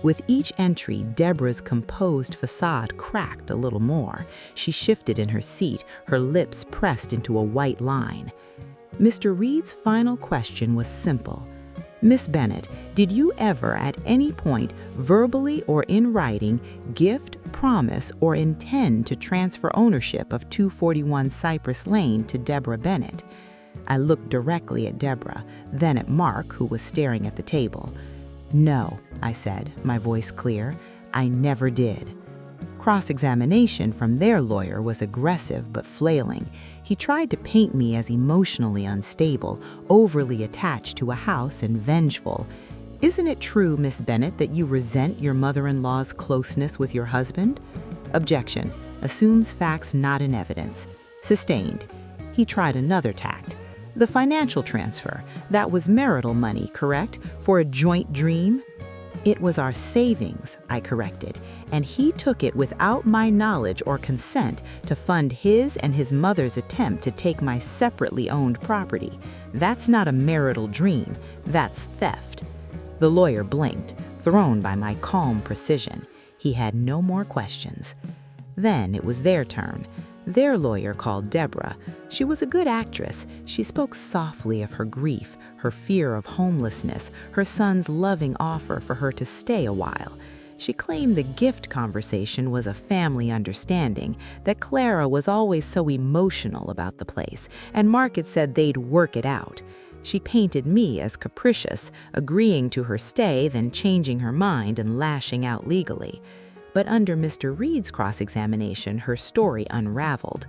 With each entry, Deborah's composed facade cracked a little more. She shifted in her seat, her lips pressed into a white line. Mr. Reed's final question was simple. Miss Bennett, did you ever at any point, verbally or in writing, gift, promise, or intend to transfer ownership of 241 Cypress Lane to Deborah Bennett? I looked directly at Deborah, then at Mark, who was staring at the table. No, I said, my voice clear, I never did. Cross-examination from their lawyer was aggressive but flailing. He tried to paint me as emotionally unstable, overly attached to a house and vengeful. Isn't it true, Miss Bennett, that you resent your mother-in-law's closeness with your husband? Objection. Assumes facts not in evidence. Sustained. He tried another tact. The financial transfer, that was marital money, correct? For a joint dream? It was our savings, I corrected, and he took it without my knowledge or consent to fund his and his mother's attempt to take my separately owned property. That's not a marital dream, that's theft. The lawyer blinked, thrown by my calm precision. He had no more questions. Then it was their turn. Their lawyer called Deborah. She was a good actress. She spoke softly of her grief, her fear of homelessness, her son's loving offer for her to stay a while. She claimed the gift conversation was a family understanding, that Clara was always so emotional about the place, and Mark had said they'd work it out. She painted me as capricious, agreeing to her stay, then changing her mind and lashing out legally. But under Mr. Reed's cross-examination, her story unraveled.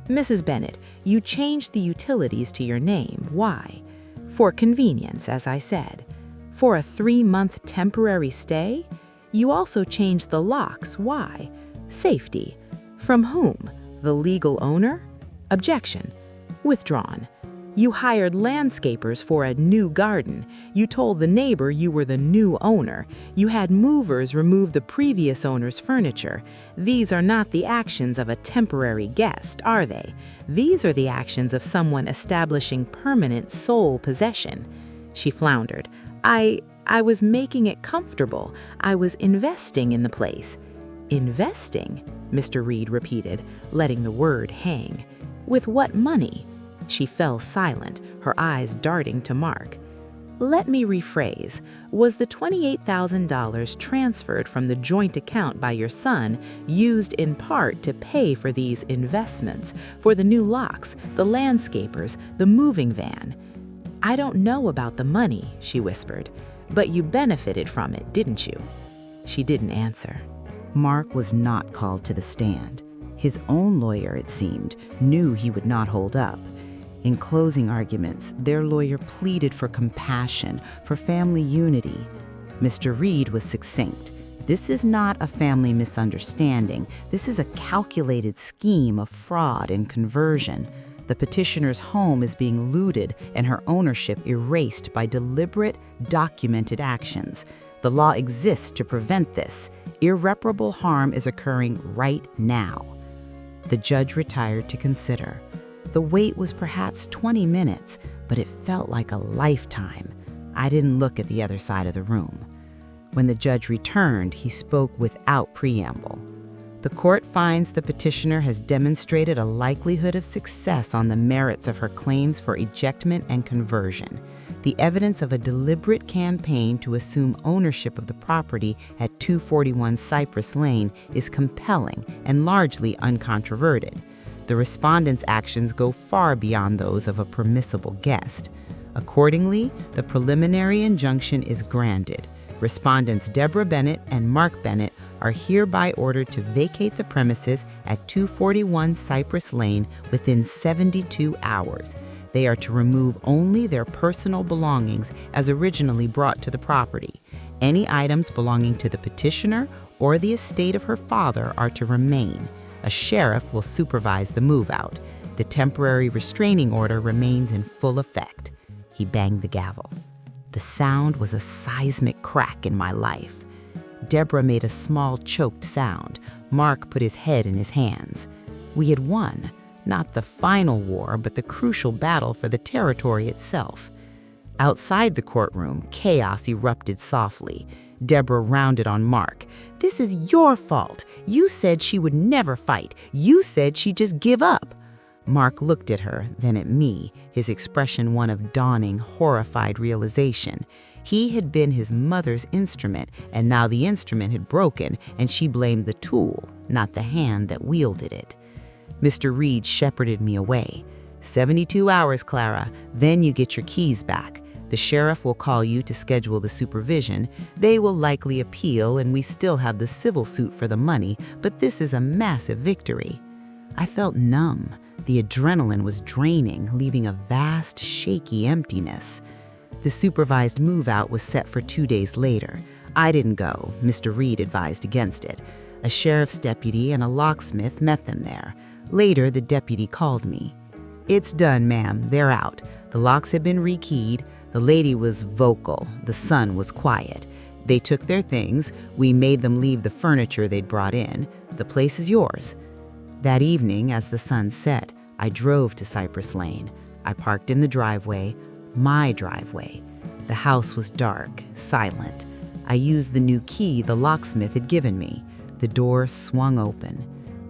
Mrs. Bennett, you changed the utilities to your name. Why? For convenience, as I said. For a 3-month temporary stay? You also changed the locks. Why? Safety. From whom? The legal owner? Objection. Withdrawn. You hired landscapers for a new garden. You told the neighbor you were the new owner. You had movers remove the previous owner's furniture. These are not the actions of a temporary guest, are they? These are the actions of someone establishing permanent sole possession. She floundered. I was making it comfortable. I was investing in the place. Investing? Mr. Reed repeated, letting the word hang. With what money? She fell silent, her eyes darting to Mark. Let me rephrase. Was the $28,000 transferred from the joint account by your son used in part to pay for these investments, for the new locks, the landscapers, the moving van? I don't know about the money, she whispered, but you benefited from it, didn't you? She didn't answer. Mark was not called to the stand. His own lawyer, it seemed, knew he would not hold up. In closing arguments, their lawyer pleaded for compassion, for family unity. Mr. Reed was succinct. This is not a family misunderstanding. This is a calculated scheme of fraud and conversion. The petitioner's home is being looted and her ownership erased by deliberate, documented actions. The law exists to prevent this. Irreparable harm is occurring right now. The judge retired to consider. The wait was perhaps 20 minutes, but it felt like a lifetime. I didn't look at the other side of the room. When the judge returned, he spoke without preamble. The court finds the petitioner has demonstrated a likelihood of success on the merits of her claims for ejectment and conversion. The evidence of a deliberate campaign to assume ownership of the property at 241 Cypress Lane is compelling and largely uncontroverted. The respondent's actions go far beyond those of a permissible guest. Accordingly, the preliminary injunction is granted. Respondents Deborah Bennett and Mark Bennett are hereby ordered to vacate the premises at 241 Cypress Lane within 72 hours. They are to remove only their personal belongings as originally brought to the property. Any items belonging to the petitioner or the estate of her father are to remain. A sheriff will supervise the move-out. The temporary restraining order remains in full effect. He banged the gavel. The sound was a seismic crack in my life. Deborah made a small, choked sound. Mark put his head in his hands. We had won, not the final war, but the crucial battle for the territory itself. Outside the courtroom, chaos erupted softly. Deborah rounded on Mark. "This is your fault. You said she would never fight. You said she'd just give up." Mark looked at her, then at me, his expression one of dawning, horrified realization. He had been his mother's instrument, and now the instrument had broken, and she blamed the tool, not the hand that wielded it. Mr. Reed shepherded me away. 72 hours, Clara, then you get your keys back. The sheriff will call you to schedule the supervision. They will likely appeal, and we still have the civil suit for the money, but this is a massive victory. I felt numb. The adrenaline was draining, leaving a vast, shaky emptiness. The supervised move-out was set for 2 days later. I didn't go. Mr. Reed advised against it. A sheriff's deputy and a locksmith met them there. Later, the deputy called me. "It's done, ma'am. They're out. The locks have been rekeyed. The lady was vocal. The son was quiet. They took their things. We made them leave the furniture they'd brought in. The place is yours." That evening, as the sun set, I drove to Cypress Lane. I parked in the driveway, my driveway. The house was dark, silent. I used the new key the locksmith had given me. The door swung open.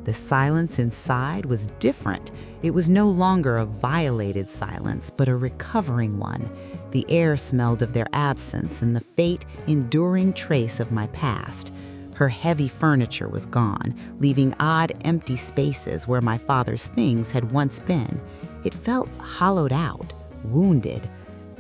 The silence inside was different. It was no longer a violated silence, but a recovering one. The air smelled of their absence and the faint, enduring trace of my past. Her heavy furniture was gone, leaving odd, empty spaces where my father's things had once been. It felt hollowed out, wounded.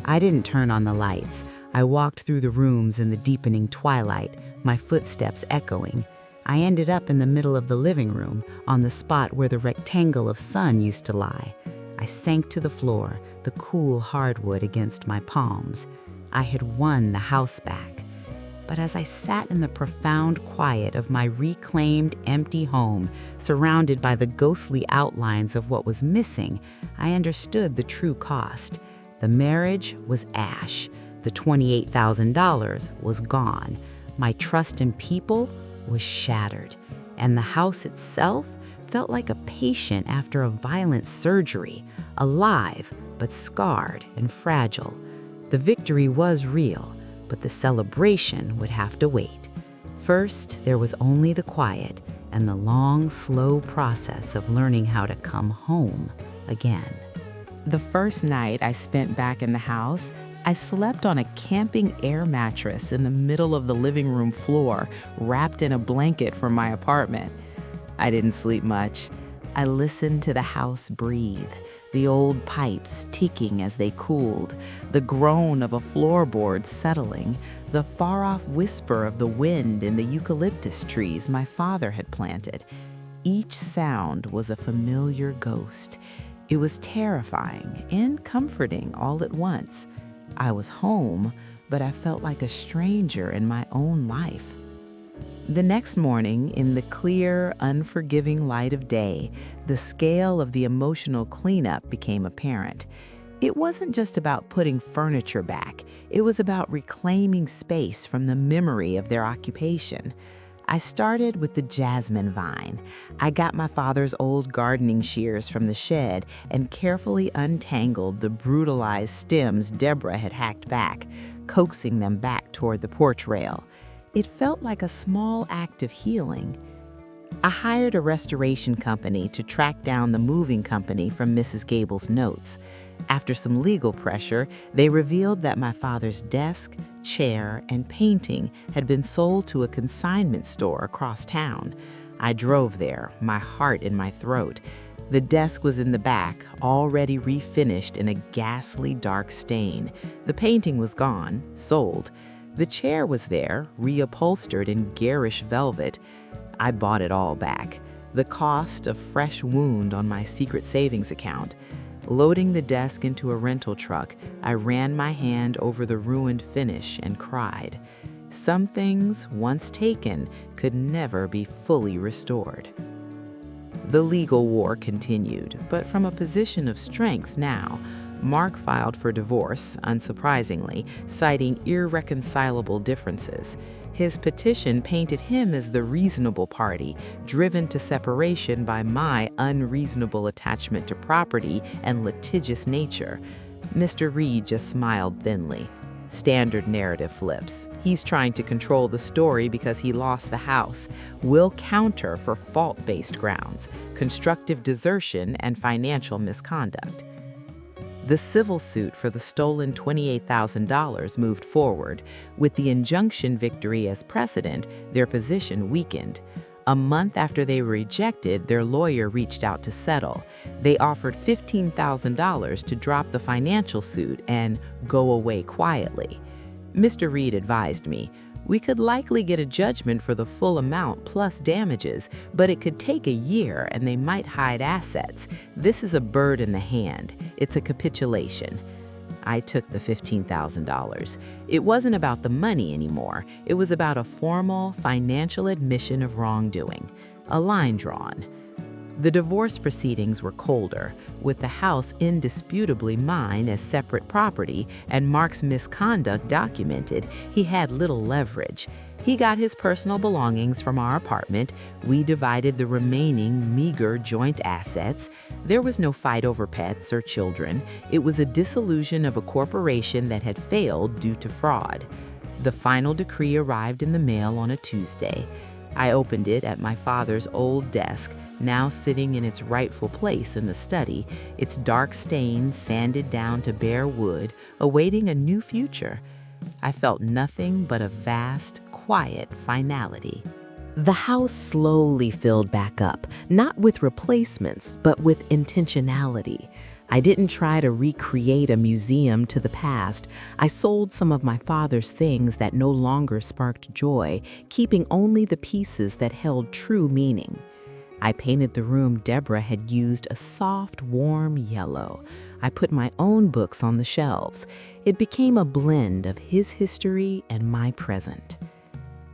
I didn't turn on the lights. I walked through the rooms in the deepening twilight, my footsteps echoing. I ended up in the middle of the living room, on the spot where the rectangle of sun used to lie. I sank to the floor, the cool hardwood against my palms. I had won the house back. But as I sat in the profound quiet of my reclaimed, empty home, surrounded by the ghostly outlines of what was missing, I understood the true cost. The marriage was ash. The $28,000 was gone. My trust in people was shattered. And the house itself felt like a patient after a violent surgery, alive, but scarred and fragile. The victory was real, but the celebration would have to wait. First, there was only the quiet and the long, slow process of learning how to come home again. The first night I spent back in the house, I slept on a camping air mattress in the middle of the living room floor, wrapped in a blanket from my apartment. I didn't sleep much. I listened to the house breathe, the old pipes ticking as they cooled, the groan of a floorboard settling, the far-off whisper of the wind in the eucalyptus trees my father had planted. Each sound was a familiar ghost. It was terrifying and comforting all at once. I was home, but I felt like a stranger in my own life. The next morning, in the clear, unforgiving light of day, the scale of the emotional cleanup became apparent. It wasn't just about putting furniture back. It was about reclaiming space from the memory of their occupation. I started with the jasmine vine. I got my father's old gardening shears from the shed and carefully untangled the brutalized stems Deborah had hacked back, coaxing them back toward the porch rail. It felt like a small act of healing. I hired a restoration company to track down the moving company from Mrs. Gable's notes. After some legal pressure, they revealed that my father's desk, chair, and painting had been sold to a consignment store across town. I drove there, my heart in my throat. The desk was in the back, already refinished in a ghastly dark stain. The painting was gone, sold. The chair was there, reupholstered in garish velvet. I bought it all back. The cost, a fresh wound on my secret savings account. Loading the desk into a rental truck, I ran my hand over the ruined finish and cried. Some things, once taken, could never be fully restored. The legal war continued, but from a position of strength now. Mark filed for divorce, unsurprisingly, citing irreconcilable differences. His petition painted him as the reasonable party, driven to separation by my unreasonable attachment to property and litigious nature. Mr. Reed just smiled thinly. Standard narrative flips. He's trying to control the story because he lost the house. We'll counter for fault-based grounds, constructive desertion, and financial misconduct. The civil suit for the stolen $28,000 moved forward. With the injunction victory as precedent, their position weakened. A month after they were rejected, their lawyer reached out to settle. They offered $15,000 to drop the financial suit and go away quietly. Mr. Reed advised me, we could likely get a judgment for the full amount plus damages, but it could take a year and they might hide assets. This is a bird in the hand. It's a capitulation. I took the $15,000. It wasn't about the money anymore. It was about a formal financial admission of wrongdoing, a line drawn. The divorce proceedings were colder, with the house indisputably mine as separate property and Mark's misconduct documented. He had little leverage. He got his personal belongings from our apartment. We divided the remaining meager joint assets. There was no fight over pets or children. It was a dissolution of a corporation that had failed due to fraud. The final decree arrived in the mail on a Tuesday. I opened it at my father's old desk, now sitting in its rightful place in the study, its dark stains sanded down to bare wood, awaiting a new future. I felt nothing but a vast, quiet finality. The house slowly filled back up, not with replacements, but with intentionality. I didn't try to recreate a museum to the past. I sold some of my father's things that no longer sparked joy, keeping only the pieces that held true meaning. I painted the room Deborah had used a soft, warm yellow. I put my own books on the shelves. It became a blend of his history and my present.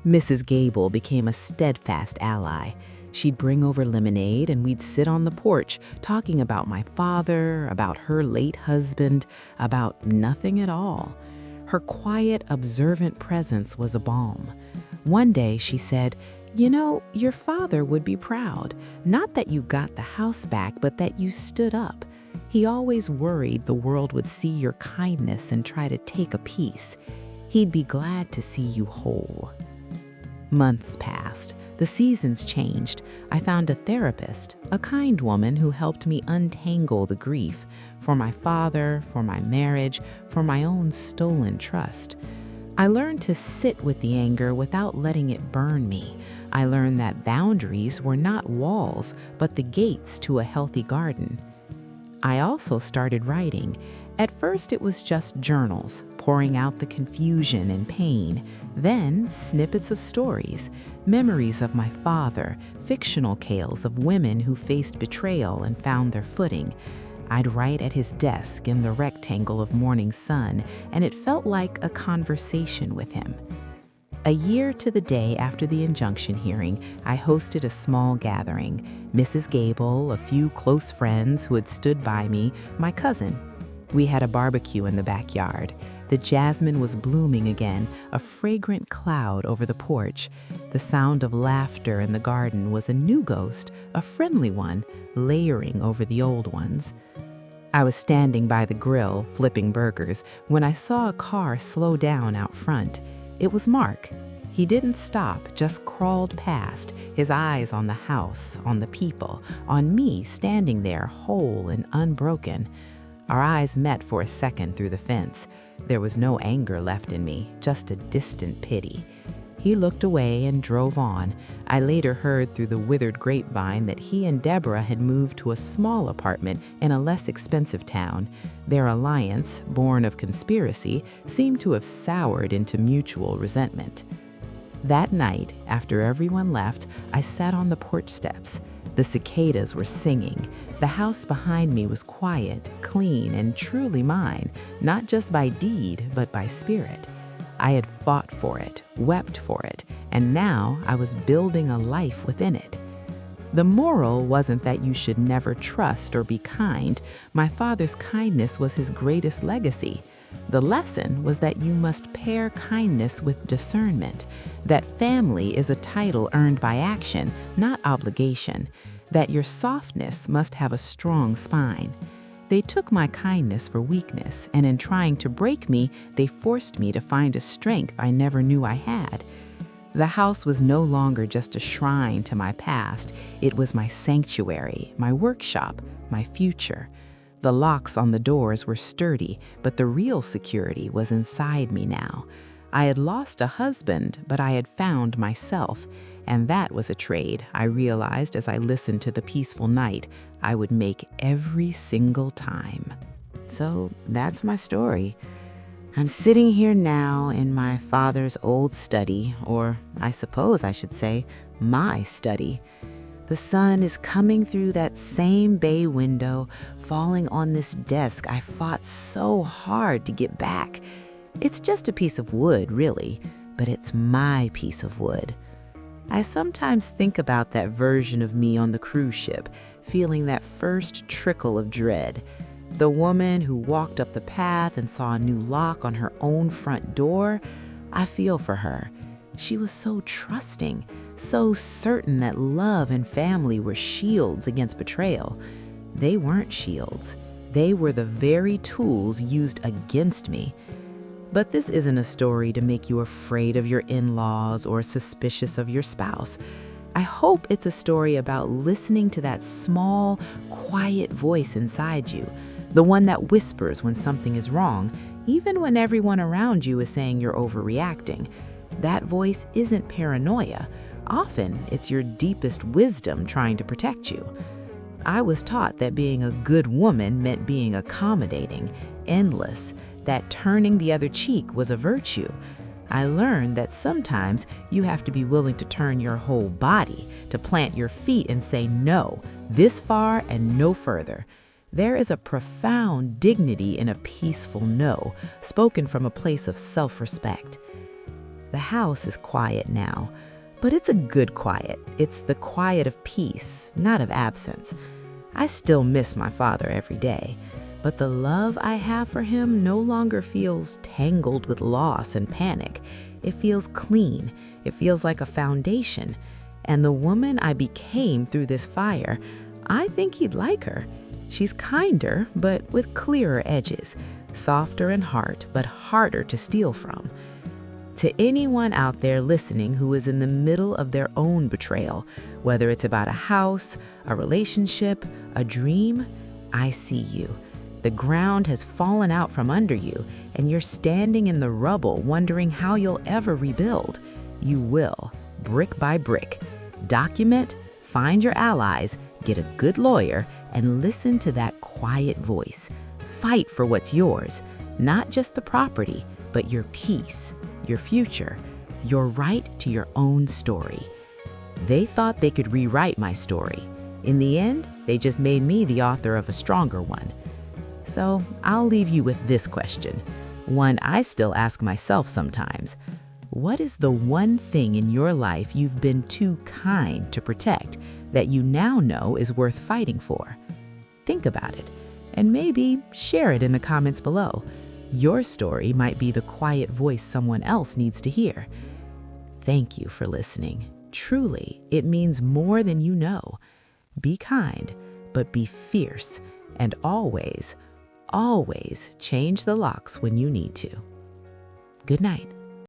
Mrs. Gable became a steadfast ally. She'd bring over lemonade and we'd sit on the porch talking about my father, about her late husband, about nothing at all. Her quiet, observant presence was a balm. One day she said, "You know, your father would be proud, not that you got the house back, but that you stood up. He always worried the world would see your kindness and try to take a piece. He'd be glad to see you whole." Months passed. The seasons changed. I found a therapist, a kind woman who helped me untangle the grief for my father, for my marriage, for my own stolen trust. I learned to sit with the anger without letting it burn me. I learned that boundaries were not walls, but the gates to a healthy garden. I also started writing. At first it was just journals, pouring out the confusion and pain. Then snippets of stories, memories of my father, fictional tales of women who faced betrayal and found their footing. I'd write at his desk in the rectangle of morning sun, and it felt like a conversation with him. A year to the day after the injunction hearing, I hosted a small gathering. Mrs. Gable, a few close friends who had stood by me, my cousin. We had a barbecue in the backyard. The jasmine was blooming again, a fragrant cloud over the porch. The sound of laughter in the garden was a new ghost, a friendly one, layering over the old ones. I was standing by the grill, flipping burgers, when I saw a car slow down out front. It was Mark. He didn't stop, just crawled past, his eyes on the house, on the people, on me standing there whole and unbroken. Our eyes met for a second through the fence. There was no anger left in me, just a distant pity. He looked away and drove on. I later heard through the withered grapevine that he and Deborah had moved to a small apartment in a less expensive town. Their alliance, born of conspiracy, seemed to have soured into mutual resentment. That night, after everyone left, I sat on the porch steps. The cicadas were singing. The house behind me was quiet, clean, and truly mine, not just by deed, but by spirit. I had fought for it, wept for it, and now I was building a life within it. The moral wasn't that you should never trust or be kind. My father's kindness was his greatest legacy. The lesson was that you must pair kindness with discernment, that family is a title earned by action, not obligation, that your softness must have a strong spine. They took my kindness for weakness, and in trying to break me, they forced me to find a strength I never knew I had. The house was no longer just a shrine to my past. It was my sanctuary, my workshop, my future. The locks on the doors were sturdy, but the real security was inside me now. I had lost a husband, but I had found myself. And that was a trade, I realized as I listened to the peaceful night, I would make every single time. So that's my story. I'm sitting here now in my father's old study, or I suppose I should say, my study. The sun is coming through that same bay window, falling on this desk I fought so hard to get back. It's just a piece of wood, really, but it's my piece of wood. I sometimes think about that version of me on the cruise ship, feeling that first trickle of dread. The woman who walked up the path and saw a new lock on her own front door, I feel for her. She was so trusting, so certain that love and family were shields against betrayal. They weren't shields. They were the very tools used against me. But this isn't a story to make you afraid of your in-laws or suspicious of your spouse. I hope it's a story about listening to that small, quiet voice inside you, the one that whispers when something is wrong, even when everyone around you is saying you're overreacting. That voice isn't paranoia. Often, it's your deepest wisdom trying to protect you. I was taught that being a good woman meant being accommodating, endless, that turning the other cheek was a virtue. I learned that sometimes you have to be willing to turn your whole body, to plant your feet and say no, this far and no further. There is a profound dignity in a peaceful no, spoken from a place of self-respect. The house is quiet now, but it's a good quiet. It's the quiet of peace, not of absence. I still miss my father every day, but the love I have for him no longer feels tangled with loss and panic. It feels clean. It feels like a foundation. And the woman I became through this fire, I think he'd like her. She's kinder, but with clearer edges, softer in heart, but harder to steal from. To anyone out there listening who is in the middle of their own betrayal, whether it's about a house, a relationship, a dream, I see you. The ground has fallen out from under you, and you're standing in the rubble wondering how you'll ever rebuild. You will, brick by brick. Document, find your allies, get a good lawyer, and listen to that quiet voice. Fight for what's yours, not just the property, but your peace, your future, your right to your own story. They thought they could rewrite my story. In the end, they just made me the author of a stronger one. So I'll leave you with this question, one I still ask myself sometimes. What is the one thing in your life you've been too kind to protect that you now know is worth fighting for? Think about it, and maybe share it in the comments below. Your story might be the quiet voice someone else needs to hear. Thank you for listening. Truly, it means more than you know. Be kind, but be fierce, and always, always change the locks when you need to. Good night.